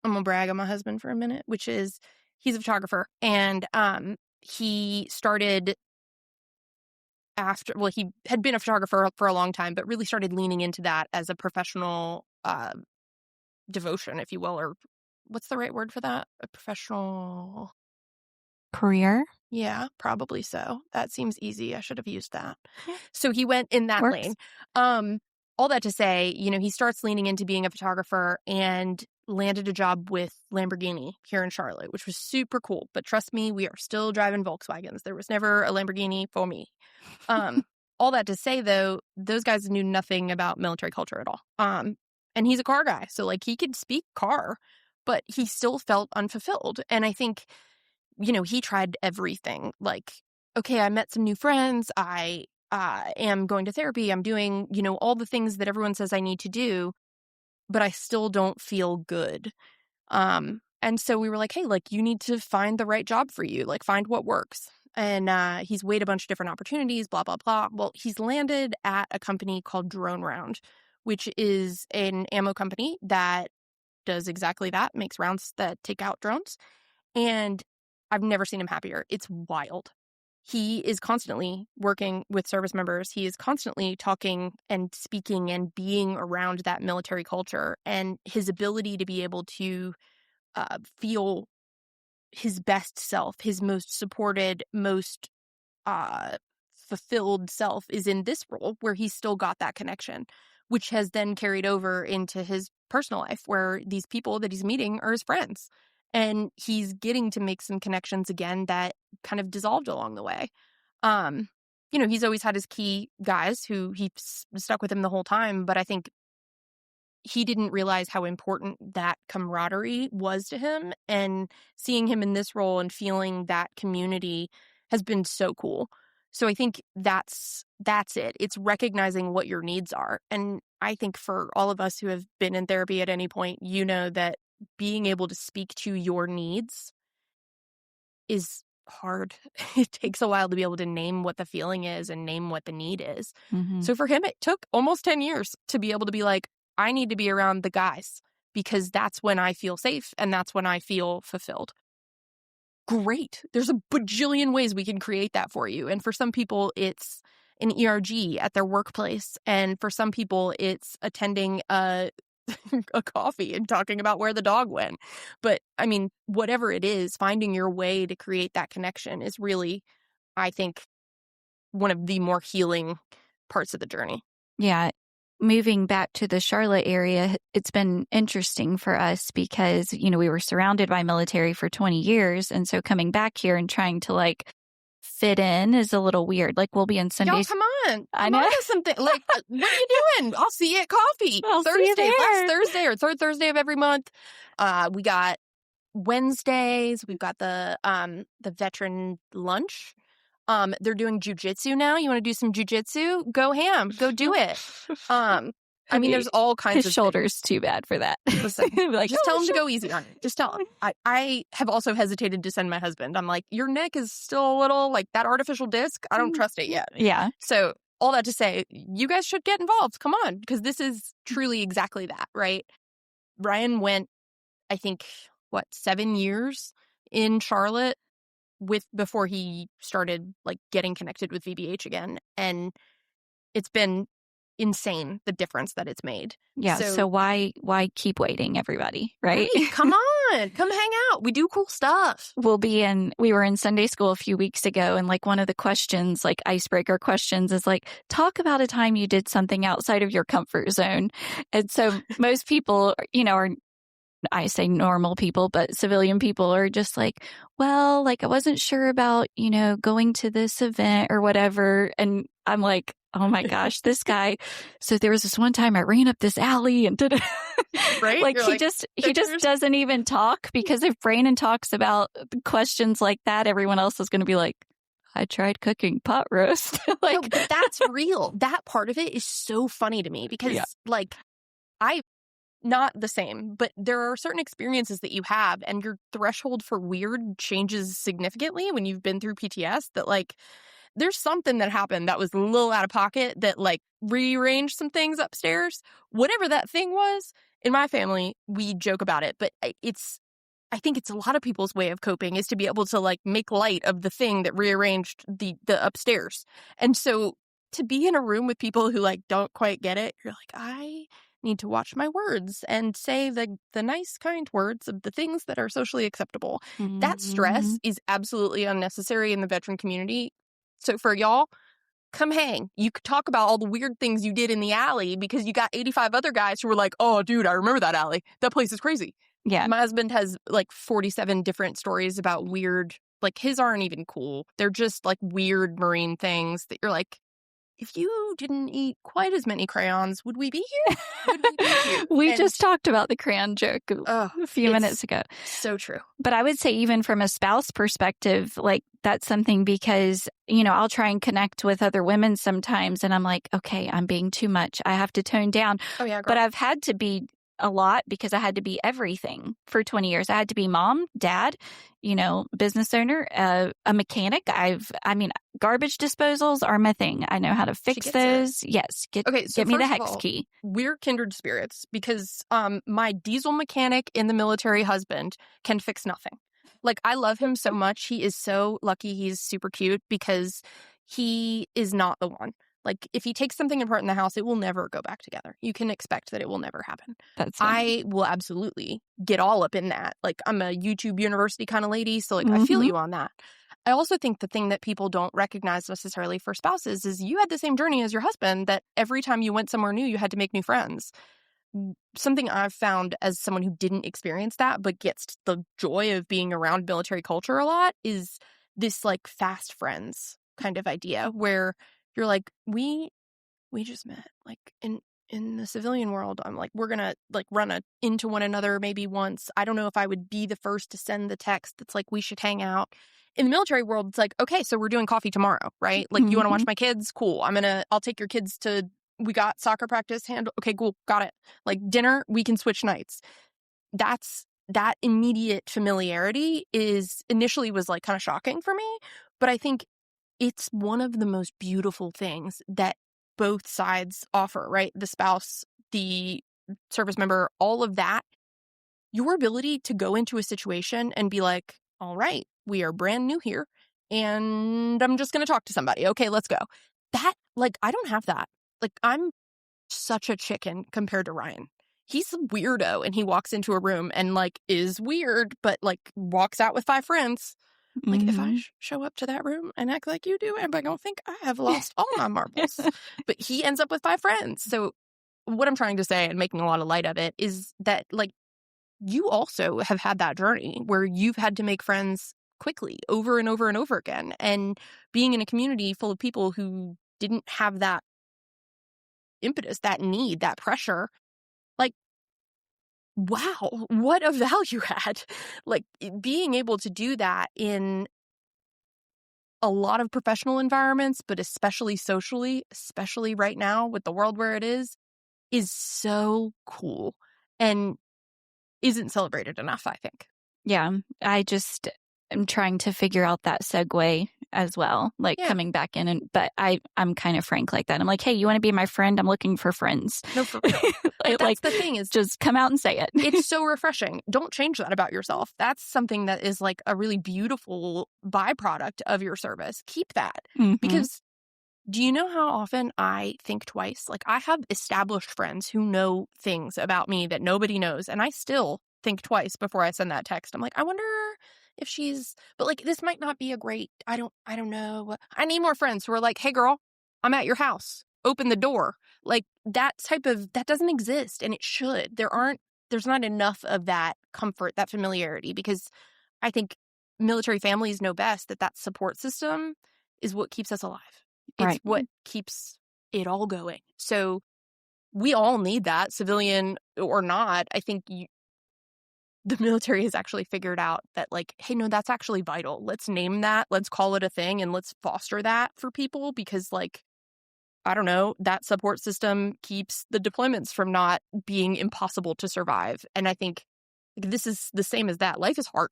I'm gonna brag on my husband for a minute, which is he's a photographer, and he started he had been a photographer for a long time, but really started leaning into that as a professional devotion, if you will, or what's the right word for that? A professional Career? Yeah, probably so. That seems easy. I should have used that. Yeah. So he went in that Works. lane. All that to say, he starts leaning into being a photographer and landed a job with Lamborghini here in Charlotte, which was super cool. But trust me, we are still driving Volkswagens. There was never a Lamborghini for me. All that to say, though, those guys knew nothing about military culture at all. And he's a car guy, so, like, he could speak car, but he still felt unfulfilled. And I think he tried everything. Like, okay, I met some new friends. I am going to therapy. I'm doing, all the things that everyone says I need to do, but I still don't feel good. And so we were like, hey, like, you need to find the right job for you. Like, find what works. And he's weighed a bunch of different opportunities, blah, blah, blah. Well, he's landed at a company called Drone Round, which is an ammo company that does exactly that, makes rounds that take out drones. And I've never seen him happier. It's wild. He is constantly working with service members. He is constantly talking and speaking and being around that military culture. And his ability to be able to feel his best self, his most supported, most fulfilled self is in this role where he's still got that connection, which has then carried over into his personal life where these people that he's meeting are his friends. And he's getting to make some connections again that kind of dissolved along the way. He's always had his key guys who he stuck with him the whole time, but I think he didn't realize how important that camaraderie was to him. And seeing him in this role and feeling that community has been so cool. So I think that's it. It's recognizing what your needs are. And I think for all of us who have been in therapy at any point, that being able to speak to your needs is hard. It takes a while to be able to name what the feeling is and name what the need is. Mm-hmm. So for him, it took almost 10 years to be able to be like, I need to be around the guys because that's when I feel safe and that's when I feel fulfilled. Great. There's a bajillion ways we can create that for you. And for some people, it's an ERG at their workplace. And for some people, it's attending a coffee and talking about where the dog went. But I mean, whatever it is, finding your way to create that connection is really, I think, one of the more healing parts of the journey. Yeah. Moving back to the Charlotte area, it's been interesting for us because, we were surrounded by military for 20 years. And so coming back here and trying to like fit in is a little weird. Like we'll be in Sundays. Y'all, come on. I know. On to something. Like, what are you doing? I'll see you at coffee. I'll see you there. Last Thursday or third Thursday of every month. We got Wednesdays. We've got the veteran lunch. They're doing jujitsu now. You want to do some jujitsu? Go ham. Go do it. I mean, there's all kinds His of shoulder's too bad for that. Listen, like, just tell him to go easy on it. Just tell him. I have also hesitated to send my husband. I'm like, your neck is still a little like that artificial disc. I don't trust it yet. Yeah. So all that to say, you guys should get involved. Come on, because this is truly exactly that, right? Ryan went, I think, 7 years in Charlotte before he started like getting connected with VBH again, and it's been insane the difference that it's made. Yeah. So why keep waiting, everybody? Right? Come fun. Come hang out. We do cool stuff. We were in Sunday school a few weeks ago, and like one of the questions, like icebreaker questions, is like, talk about a time you did something outside of your comfort zone. And so most people, are, I say normal people, but civilian people are just like, well, like I wasn't sure about, going to this event or whatever. And I'm like, oh my gosh, this guy. So there was this one time I ran up this alley and did it. Right? Like he just doesn't even talk, because if Brandon talks about questions like that, everyone else is going to be like, I tried cooking pot roast. No, but that's real. That part of it is so funny to me because like I not the same, but there are certain experiences that you have and your threshold for weird changes significantly when you've been through PTS, that like there's something that happened that was a little out of pocket that like rearranged some things upstairs. Whatever that thing was, in my family, we joke about it, but I think it's a lot of people's way of coping is to be able to like make light of the thing that rearranged the upstairs. And so to be in a room with people who like don't quite get it, you're like, I need to watch my words and say the nice, kind words of the things that are socially acceptable. Mm-hmm. That stress is absolutely unnecessary in the veteran community. So for y'all, come hang. You could talk about all the weird things you did in the alley because you got 85 other guys who were like, oh, dude, I remember that alley. That place is crazy. Yeah. My husband has like 47 different stories about weird, like his aren't even cool. They're just like weird marine things that you're like, if you didn't eat quite as many crayons, would we be here? We just talked about the crayon joke a few minutes ago. So true. But I would say even from a spouse perspective, like that's something because, I'll try and connect with other women sometimes and I'm like, okay, I'm being too much. I have to tone down. Oh, yeah, girl. But I've had to be a lot because I had to be everything for 20 years. I had to be mom, dad, business owner, a mechanic. Garbage disposals are my thing. I know how to fix those. Yes. Get me the hex key. We're kindred spirits because my diesel mechanic in the military husband can fix nothing. Like, I love him so much. He is so lucky. He's super cute because he is not the one. Like, if he takes something apart in the house, it will never go back together. You can expect that it will never happen. That's funny. I will absolutely get all up in that. Like, I'm a YouTube university kind of lady, so, like, I feel you on that. I also think the thing that people don't recognize necessarily for spouses is you had the same journey as your husband, that every time you went somewhere new, you had to make new friends. Something I've found as someone who didn't experience that but gets the joy of being around military culture a lot is this, like, fast friends kind of idea where you're like, we just met. Like, in the civilian world, I'm like, we're gonna like run into one another maybe once. I don't know if I would be the first to send the text that's like, we should hang out. In the military world, it's like, okay, so we're doing coffee tomorrow, right? Like, you want to watch my kids? Cool. I'll take your kids to, we got soccer practice, okay, cool, got it. Like, dinner, we can switch nights. That immediate familiarity initially was like kind of shocking for me, but I think it's one of the most beautiful things that both sides offer, right? The spouse, the service member, all of that. Your ability to go into a situation and be like, all right, we are brand new here and I'm just going to talk to somebody. Okay, let's go. That, like, I don't have that. Like, I'm such a chicken compared to Ryan. He's a weirdo and he walks into a room and, like, is weird, but, like, walks out with 5 friends. Like, if I show up to that room and act like you do, everybody gonna think I have lost all my marbles. But he ends up with 5 friends. So what I'm trying to say, and making a lot of light of it, is that, like, you also have had that journey where you've had to make friends quickly over and over and over again. And being in a community full of people who didn't have that impetus, that need, that pressure, like, wow, what a value add. Like, being able to do that in a lot of professional environments, but especially socially, especially right now with the world where it is so cool and isn't celebrated enough, I think. Yeah, I just am trying to figure out that segue as well, like coming back in. But I'm kind of frank like that. I'm like, hey, you want to be my friend? I'm looking for friends. No, for real. That's the thing is, just come out and say it. It's so refreshing. Don't change that about yourself. That's something that is like a really beautiful byproduct of your service. Keep that. Because do you know how often I think twice? Like, I have established friends who know things about me that nobody knows, and I still think twice before I send that text. I'm like, I wonder if she's, but like, this might not be a great, I don't know. I need more friends who are like, hey girl, I'm at your house. Open the door. Like that doesn't exist, and it should. There's not enough of that comfort, that familiarity, because I think military families know best that support system is what keeps us alive. It's Right. what keeps it all going. So we all need that, civilian or not. I think the military has actually figured out that, like, hey, no, that's actually vital. Let's name that. Let's call it a thing, and let's foster that for people because, like, I don't know, that support system keeps the deployments from not being impossible to survive. And I think this is the same as that. Life is hard.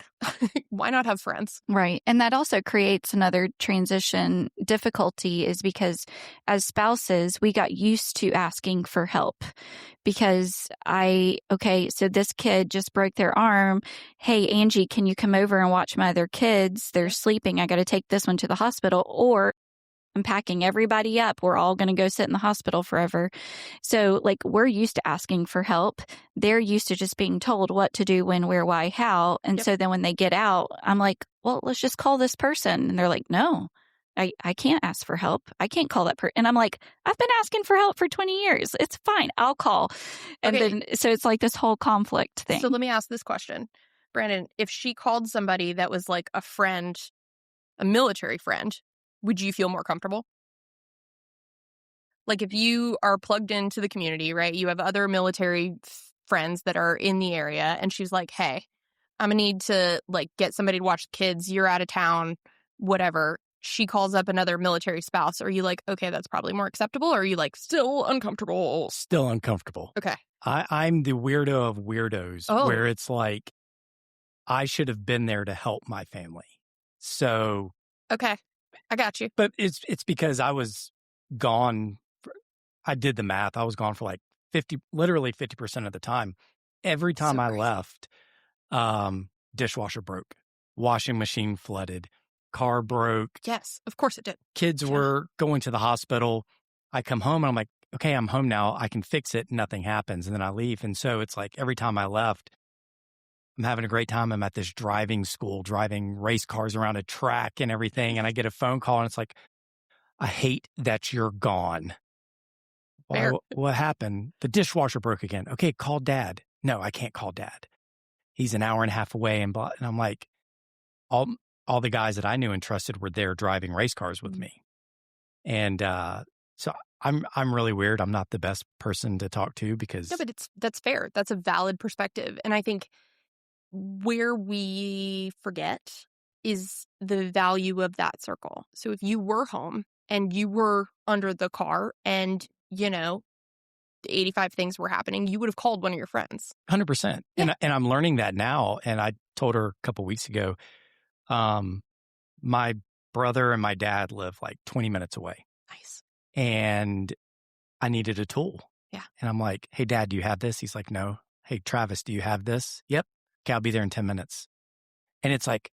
Why not have friends? Right. And that also creates another transition difficulty is because as spouses, we got used to asking for help because so this kid just broke their arm. Hey, Angie, can you come over and watch my other kids? They're sleeping. I got to take this one to the hospital. Or I'm packing everybody up. We're all going to go sit in the hospital forever. So, like, we're used to asking for help. They're used to just being told what to do, when, where, why, how. And so then when they get out, I'm like, well, let's just call this person. And they're like, no, I can't ask for help. I can't call that person. And I'm like, I've been asking for help for 20 years. It's fine. I'll call. And then, so it's like this whole conflict thing. So let me ask this question. Brandon, if she called somebody that was like a friend, a military friend, would you feel more comfortable? Like if you are plugged into the community, right? You have other military friends that are in the area, and she's like, hey, I'm going to need to like get somebody to watch the kids. You're out of town, whatever. She calls up another military spouse. Are you like, okay, that's probably more acceptable? Or are you like, still uncomfortable? Still uncomfortable. Okay. I'm the weirdo of weirdos where it's like, I should have been there to help my family. So. Okay. I got you. But it's because I was gone. I did the math. I was gone for like literally 50% of the time. Every time I left, dishwasher broke, washing machine flooded, car broke. Yes, of course it did. Kids were going to the hospital. I come home and I'm like, okay, I'm home now. I can fix it. Nothing happens. And then I leave. And so it's like every time I left, I'm having a great time. I'm at this driving school, driving race cars around a track and everything. And I get a phone call and it's like, I hate that you're gone. What happened? The dishwasher broke again. Okay, call Dad. No, I can't call Dad. He's an hour and a half away. And I'm like, all the guys that I knew and trusted were there driving race cars with me. And so I'm really weird. I'm not the best person to talk to because. No, but that's fair. That's a valid perspective. And I think where we forget is the value of that circle. So if you were home and you were under the car and, you know, 85 things were happening, you would have called one of your friends. 100%. Yeah. And I'm learning that now. And I told her a couple of weeks ago, my brother and my dad live like 20 minutes away. Nice. And I needed a tool. Yeah. And I'm like, hey, Dad, do you have this? He's like, no. Hey, Travis, do you have this? Yep. Okay, I'll be there in 10 minutes. And it's like,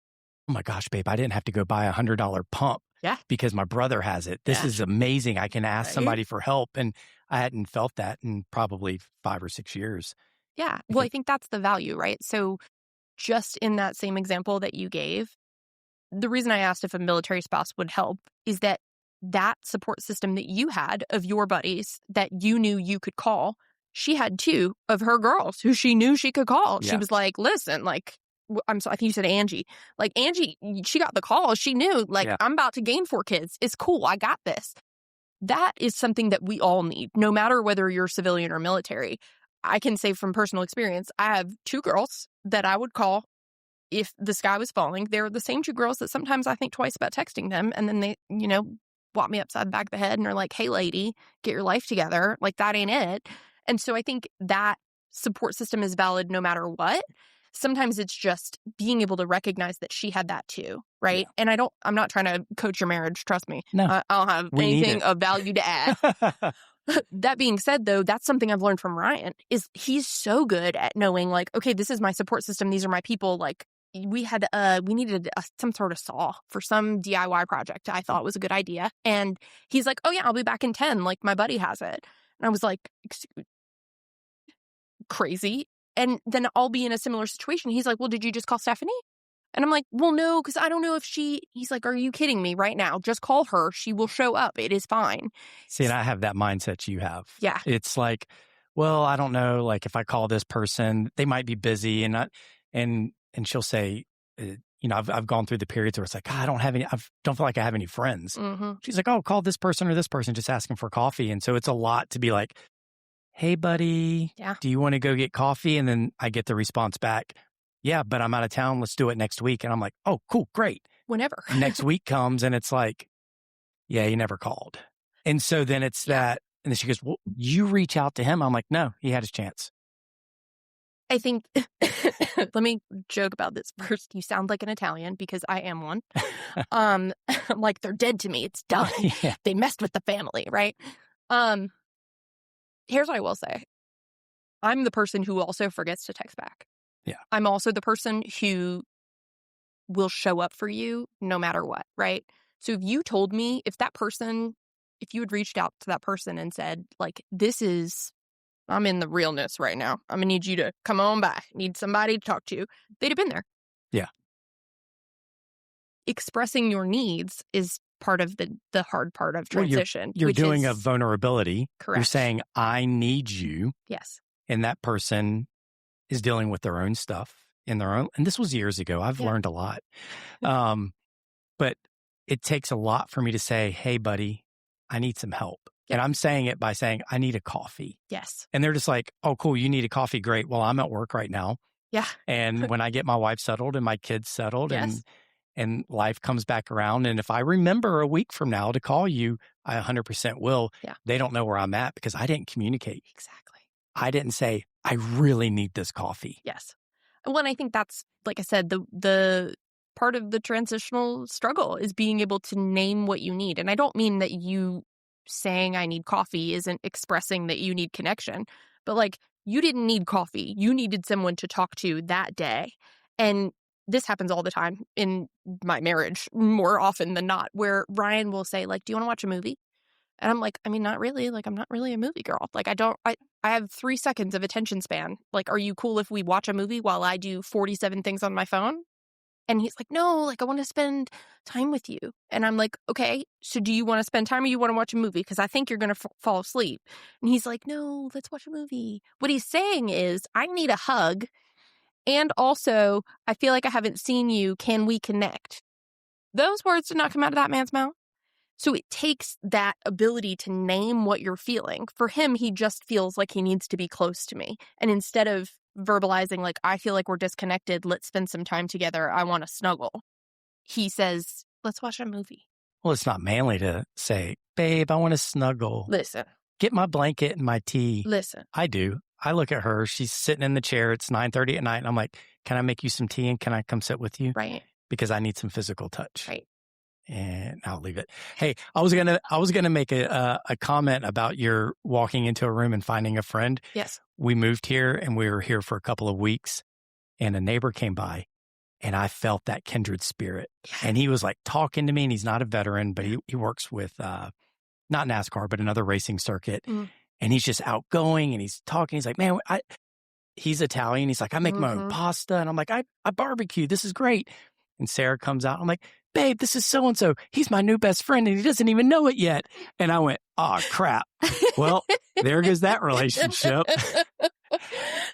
oh my gosh, babe, I didn't have to go buy $100 pump because my brother has it. This is amazing. I can ask somebody for help. And I hadn't felt that in probably 5 or 6 years. Yeah. Well, I think that's the value, right? So just in that same example that you gave, the reason I asked if a military spouse would help is that support system that you had of your buddies that you knew you could call, she had 2 of her girls who she knew she could call. Yeah. She was like, listen, like, I think you said Angie. Like, Angie, she got the call. She knew, like, I'm about to gain 4 kids. It's cool. I got this. That is something that we all need, no matter whether you're civilian or military. I can say from personal experience, I have 2 girls that I would call if the sky was falling. They're the same 2 girls that sometimes I think twice about texting them. And then they, you know, whop me upside the back of the head and are like, hey, lady, get your life together. Like, that ain't it. And so I think that support system is valid no matter what. Sometimes it's just being able to recognize that she had that too, right? Yeah. And I'm not trying to coach your marriage, trust me. No. I don't have anything of value to add. That being said, though, that's something I've learned from Ryan, is he's so good at knowing, like, okay, this is my support system. These are my people. Like, we needed some sort of saw for some DIY project I thought was a good idea. And he's like, oh yeah, I'll be back in 10. Like, my buddy has it. And I was like, crazy. And then I'll be in a similar situation. He's like, well, did you just call Stephanie? And I'm like, well, no, because I don't know if he's like, are you kidding me right now? Just call her. She will show up. It is fine. See, and I have that mindset you have. Yeah. It's like, well, I don't know, like if I call this person, they might be busy and she'll say, I've gone through the periods where it's like, I don't feel like I have any friends. Mm-hmm. She's like, oh, call this person or this person, just asking for coffee. And so it's a lot to be like, hey, buddy, do you want to go get coffee? And then I get the response back, yeah, but I'm out of town. Let's do it next week. And I'm like, oh, cool, great. Whenever. Next week comes and it's like, yeah, you never called. And so then it's that. And then she goes, well, you reach out to him. I'm like, no, he had his chance. I think, let me joke about this first. You sound like an Italian because I am one. I'm like, they're dead to me. It's done. Yeah. They messed with the family, right? Here's what I will say. I'm the person who also forgets to text back. Yeah. I'm also the person who will show up for you no matter what, right? So if you told me, if you had reached out to that person and said, like, I'm in the realness right now. I'm going to need you to come on by. Need somebody to talk to. They'd have been there. Yeah. Expressing your needs is part of the hard part of transition. You're doing a vulnerability. Correct. You're saying, I need you. Yes. And that person is dealing with their own stuff and this was years ago. I've learned a lot. But it takes a lot for me to say, hey, buddy, I need some help. Yep. And I'm saying it by saying, I need a coffee. Yes. And they're just like, oh, cool. You need a coffee. Great. Well, I'm at work right now. Yeah. And when I get my wife settled and my kids settled and life comes back around. And if I remember a week from now to call you, I 100% will. Yeah. They don't know where I'm at because I didn't communicate. Exactly. I didn't say, I really need this coffee. Yes. Well, and I think that's, like I said, the part of the transitional struggle is being able to name what you need. And I don't mean that you saying I need coffee isn't expressing that you need connection, but like you didn't need coffee. You needed someone to talk to that day. And this happens all the time in my marriage, more often than not, where Ryan will say, like, do you want to watch a movie? And I'm like, I mean, not really. Like, I'm not really a movie girl. Like, I have 3 seconds of attention span. Like, are you cool if we watch a movie while I do 47 things on my phone? And he's like, no, like, I want to spend time with you. And I'm like, okay, so do you want to spend time or you want to watch a movie? Because I think you're going to fall asleep. And he's like, no, let's watch a movie. What he's saying is, I need a hug. And also, I feel like I haven't seen you. Can we connect? Those words did not come out of that man's mouth. So it takes that ability to name what you're feeling. For him, he just feels like he needs to be close to me. And instead of verbalizing, like, I feel like we're disconnected, let's spend some time together, I want to snuggle, he says, let's watch a movie. Well, it's not manly to say, babe, I want to snuggle. Listen. Get my blanket and my tea. Listen. I do. I look at her. She's sitting in the chair. It's 9:30 at night. And I'm like, can I make you some tea and can I come sit with you? Right. Because I need some physical touch. Right. And I'll leave it. Hey, I was gonna make a comment about your walking into a room and finding a friend. Yes. We moved here and we were here for a couple of weeks and a neighbor came by and I felt that kindred spirit. Yeah. And he was like talking to me and he's not a veteran, but he works with, not NASCAR, but another racing circuit. Mm. And he's just outgoing and he's talking. He's like, man, he's Italian. He's like, I make my own pasta. And I'm like, I barbecue. This is great. And Sarah comes out. I'm like, babe, this is so-and-so. He's my new best friend and he doesn't even know it yet. And I went, oh, crap. Well, there goes that relationship.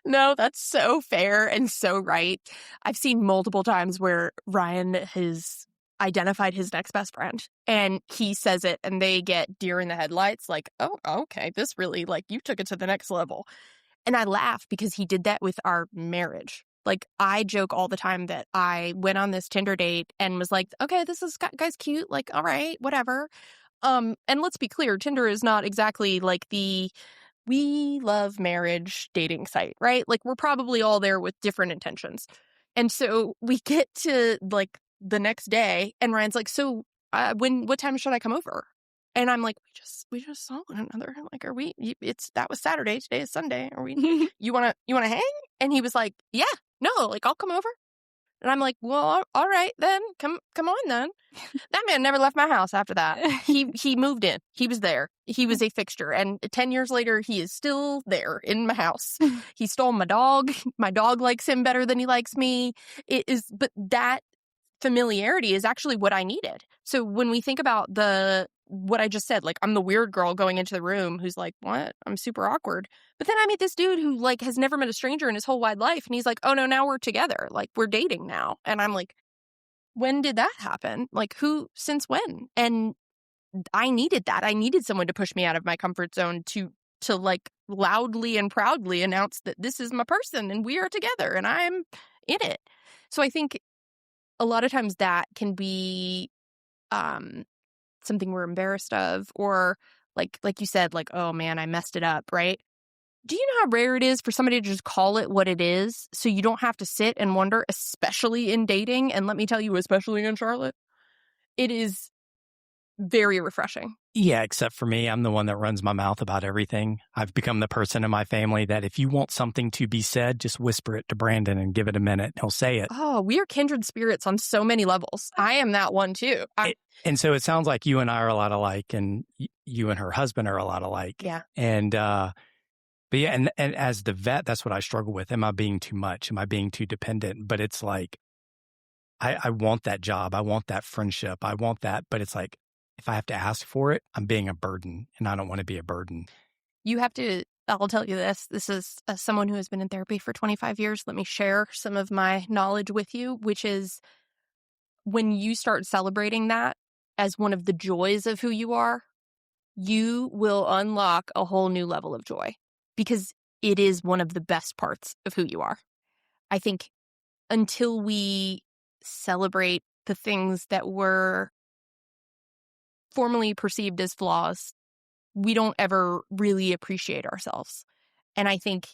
No, that's so fair and so right. I've seen multiple times where Ryan has identified his next best friend and he says it and they get deer in the headlights like, oh, okay, this really, like, you took it to the next level. And I laugh because he did that with our marriage. Like, I joke all the time that I went on this Tinder date and was like, okay, this guy's cute. Like, all right, whatever. And let's be clear, Tinder is not exactly like the we love marriage dating site, right? Like, we're probably all there with different intentions. And so we get to like the next day and Ryan's like, so what time should I come over? And I'm like, we just saw one another. Like, that was Saturday. Today is Sunday. You want to hang? And he was like, yeah, no, like, I'll come over. And I'm like, well, all right, then come on then. That man never left my house after that. He moved in. He was there. He was a fixture. And 10 years later, he is still there in my house. He stole my dog. My dog likes him better than he likes me. But that familiarity is actually what I needed. So when we think about what I just said, like, I'm the weird girl going into the room who's like, what? I'm super awkward. But then I meet this dude who, like, has never met a stranger in his whole wide life. And he's like, oh no, now we're together. Like, we're dating now. And I'm like, when did that happen? Like, since when? And I needed that. I needed someone to push me out of my comfort zone to like loudly and proudly announce that this is my person and we are together and I'm in it. So I think a lot of times that can be something we're embarrassed of, or like you said, like, oh man, I messed it up, right? Do you know how rare it is for somebody to just call it what it is so you don't have to sit and wonder, especially in dating? And let me tell you, especially in Charlotte, it is very refreshing. Yeah, except for me, I'm the one that runs my mouth about everything. I've become the person in my family that if you want something to be said, just whisper it to Brandon and give it a minute. He'll say it. Oh, we are kindred spirits on so many levels. I am that one too. And so it sounds like you and I are a lot alike, and you and her husband are a lot alike. Yeah. And, but yeah, and as the vet, that's what I struggle with. Am I being too much? Am I being too dependent? But it's like, I want that job. I want that friendship. I want that. But it's like, if I have to ask for it, I'm being a burden, and I don't want to be a burden. You have to, I'll tell you this. This is someone who has been in therapy for 25 years. Let me share some of my knowledge with you, which is when you start celebrating that as one of the joys of who you are, you will unlock a whole new level of joy because it is one of the best parts of who you are. I think until we celebrate the things that were formerly perceived as flaws, we don't ever really appreciate ourselves. And I think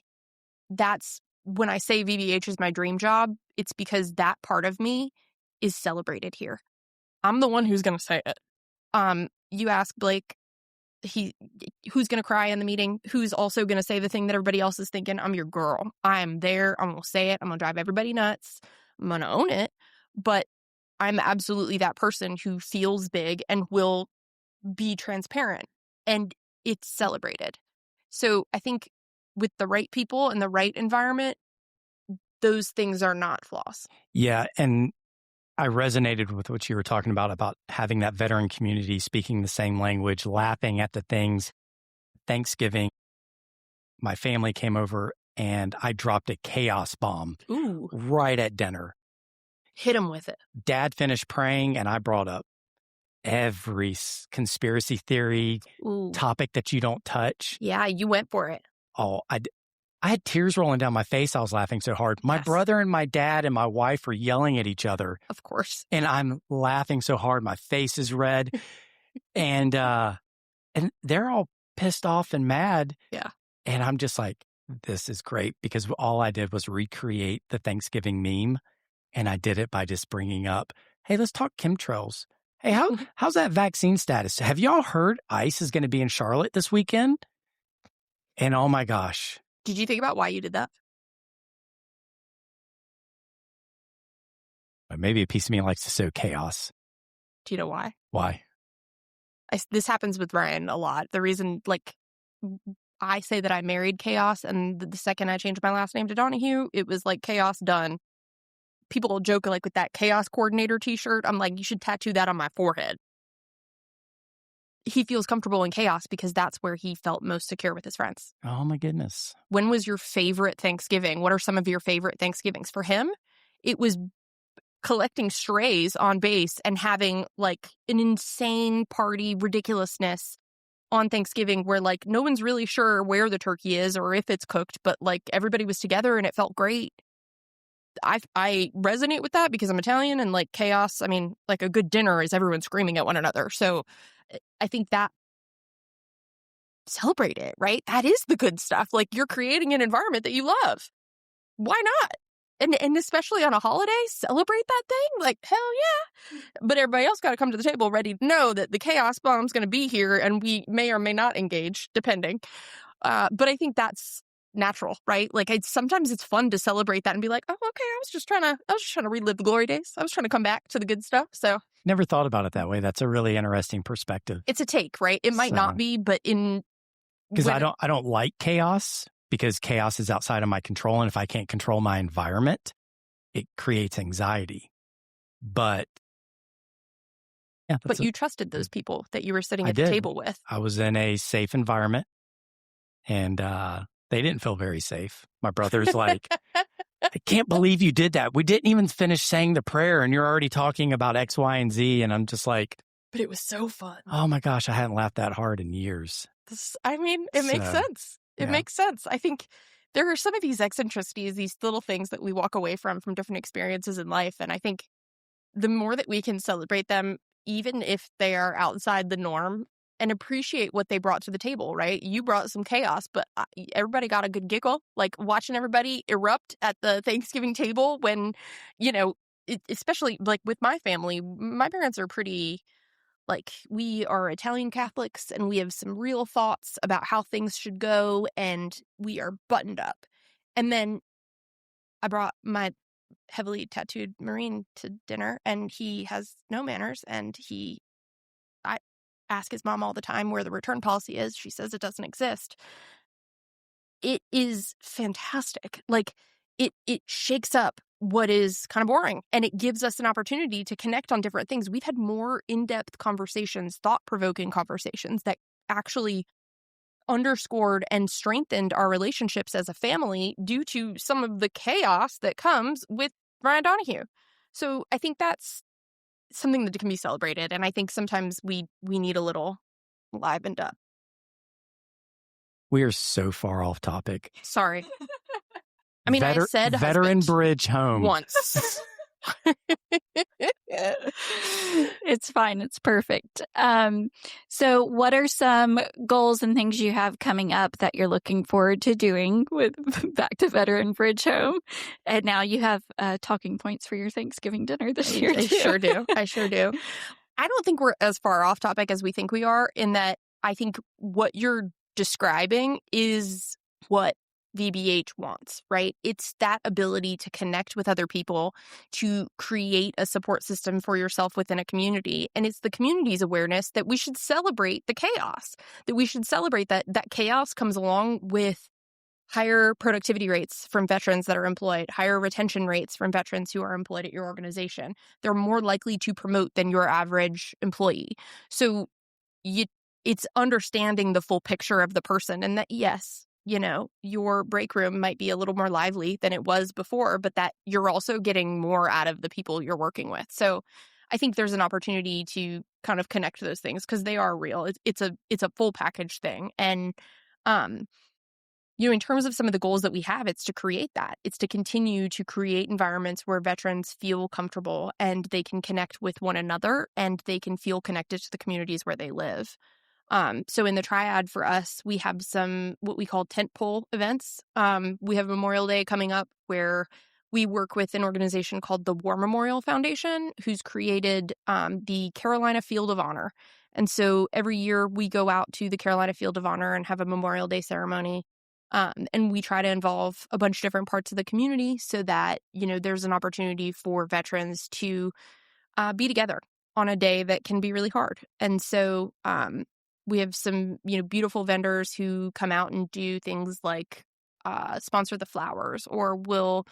that's when I say VBH is my dream job, it's because that part of me is celebrated here. I'm the one who's going to say it. You ask Blake, who's going to cry in the meeting, who's also going to say the thing that everybody else is thinking. I'm your girl. I'm there. I'm going to say it. I'm going to drive everybody nuts. I'm going to own it. But I'm absolutely that person who feels big and will be transparent, and it's celebrated. So I think with the right people and the right environment, those things are not flaws. Yeah. And I resonated with what you were talking about having that veteran community speaking the same language, laughing at the things. Thanksgiving, my family came over and I dropped a chaos bomb. Ooh. Right at dinner. Hit him with it. Dad finished praying and I brought up every conspiracy theory topic that you don't touch. Yeah, you went for it. Oh, I had tears rolling down my face. I was laughing so hard. My brother and my dad and my wife were yelling at each other. Of course. And I'm laughing so hard. My face is red. and they're all pissed off and mad. Yeah. And I'm just like, this is great, because all I did was recreate the Thanksgiving meme. And I did it by just bringing up, hey, let's talk chemtrails. Hey, how's that vaccine status? Have y'all heard ICE is going to be in Charlotte this weekend? And oh my gosh. Did you think about why you did that? Maybe a piece of me likes to sow chaos. Do you know why? Why? This happens with Ryan a lot. The reason, like, I say that I married chaos, and the second I changed my last name to Donahue, it was like chaos done. People joke like with that chaos coordinator t-shirt. I'm like, you should tattoo that on my forehead. He feels comfortable in chaos because that's where he felt most secure with his friends. Oh my goodness. When was your favorite Thanksgiving? What are some of your favorite Thanksgivings? For him, it was collecting strays on base and having like an insane party ridiculousness on Thanksgiving where like no one's really sure where the turkey is or if it's cooked, but like everybody was together and it felt great. I resonate with that because I'm Italian, and like chaos, I mean, like a good dinner is everyone screaming at one another. So I think that celebrate it, right? That is the good stuff. Like you're creating an environment that you love. Why not? And especially on a holiday, celebrate that thing. Like, hell yeah. But everybody else got to come to the table ready to know that the chaos bomb's going to be here and we may or may not engage, depending. But I think that's natural, right? Like sometimes it's fun to celebrate that and be like, oh, okay, I was just trying to relive the glory days. I was trying to come back to the good stuff. So never thought about it that way. That's a really interesting perspective. it's a take, right? It might not be, but because I don't like chaos, because chaos is outside of my control, and if I can't control my environment, it creates anxiety. But yeah, but you trusted those people that you were sitting at the table with. I was in a safe environment, and they didn't feel very safe. My brother's like, I can't believe you did that. We didn't even finish saying the prayer, and you're already talking about X, Y, and Z. And I'm just like, but it was so fun. Oh my gosh, I hadn't laughed that hard in years. It makes sense. It makes sense. I think there are some of these eccentricities, these little things that we walk away from different experiences in life. And I think the more that we can celebrate them, even if they are outside the norm, and appreciate what they brought to the table, right? You brought some chaos, but everybody got a good giggle. Like watching everybody erupt at the Thanksgiving table when, especially like with my family, my parents are pretty... Like, we are Italian Catholics, and we have some real thoughts about how things should go, and we are buttoned up. And then I brought my heavily tattooed Marine to dinner, and he has no manners, and I ask his mom all the time where the return policy is. She says it doesn't exist. It is fantastic. Like, it shakes up what is kind of boring, and it gives us an opportunity to connect on different things. We've had more in-depth conversations, thought-provoking conversations that actually underscored and strengthened our relationships as a family due to some of the chaos that comes with Ryan Donahue. So I think that's something that can be celebrated, and I think sometimes we need a little livened up. We are so far off topic. Sorry. I mean, I said Veteran Bridge home once. It's fine. It's perfect. So what are some goals and things you have coming up that you're looking forward to doing with back to Veteran Bridge home? And now you have talking points for your Thanksgiving dinner this year. I sure do. I don't think we're as far off topic as we think we are, in that I think what you're describing is what VBH wants, right? It's that ability to connect with other people, to create a support system for yourself within a community. And it's the community's awareness that we should celebrate the chaos, that we should celebrate that chaos comes along with higher productivity rates from veterans that are employed, higher retention rates from veterans who are employed at your organization. They're more likely to promote than your average employee. So it's understanding the full picture of the person, and that, yes, your break room might be a little more lively than it was before, but that you're also getting more out of the people you're working with. So I think there's an opportunity to kind of connect those things because they are real. It's a full package thing. And, in terms of some of the goals that we have, it's to create that. It's to continue to create environments where veterans feel comfortable and they can connect with one another and they can feel connected to the communities where they live. So in the Triad for us, we have some what we call tentpole events. We have Memorial Day coming up where we work with an organization called the War Memorial Foundation, who's created the Carolina Field of Honor. And so every year we go out to the Carolina Field of Honor and have a Memorial Day ceremony. And we try to involve a bunch of different parts of the community so that, there's an opportunity for veterans to be together on a day that can be really hard. And so we have some, beautiful vendors who come out and do things like sponsor the flowers, or will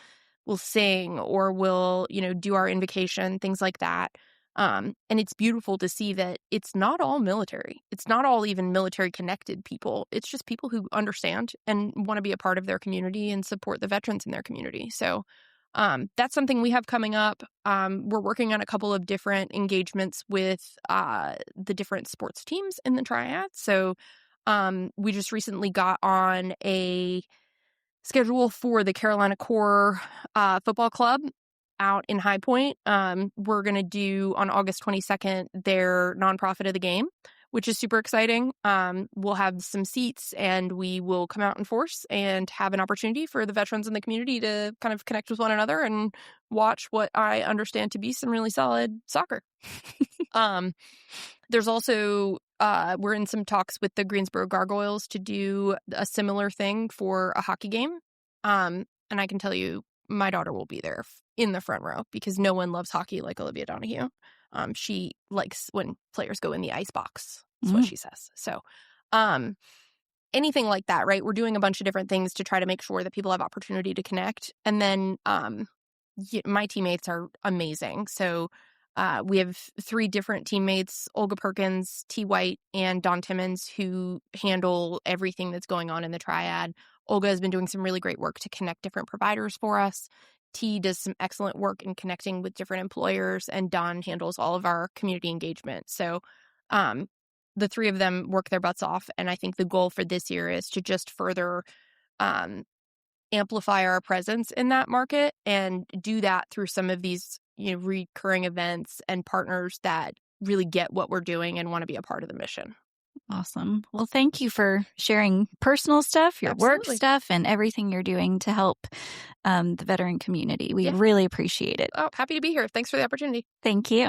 sing, or will, do our invocation, things like that. And it's beautiful to see that it's not all military. It's not all even military connected people. It's just people who understand and want to be a part of their community and support the veterans in their community. So that's something we have coming up. We're working on a couple of different engagements with the different sports teams in the Triad. So we just recently got on a schedule for the Carolina Corps Football Club out in High Point. We're going to do on August 22nd their nonprofit of the game, which is super exciting. We'll have some seats and we will come out in force and have an opportunity for the veterans in the community to kind of connect with one another and watch what I understand to be some really solid soccer. There's also we're in some talks with the Greensboro Gargoyles to do a similar thing for a hockey game. And I can tell you, my daughter will be there in the front row because no one loves hockey like Olivia Donahue. She likes when players go in the ice box. That's what she says. So, anything like that, right? We're doing a bunch of different things to try to make sure that people have opportunity to connect. And then my teammates are amazing. So we have 3 different teammates, Olga Perkins, T. White, and Dawn Timmons, who handle everything that's going on in the Triad. Olga has been doing some really great work to connect different providers for us. T does some excellent work in connecting with different employers, and Dawn handles all of our community engagement. So the 3 of them work their butts off, and I think the goal for this year is to just further amplify our presence in that market and do that through some of these recurring events and partners that really get what we're doing and want to be a part of the mission. Awesome. Well, thank you for sharing personal stuff, your work Absolutely. stuff, and everything you're doing to help the veteran community. We really appreciate it. Oh, happy to be here. Thanks for the opportunity. Thank you.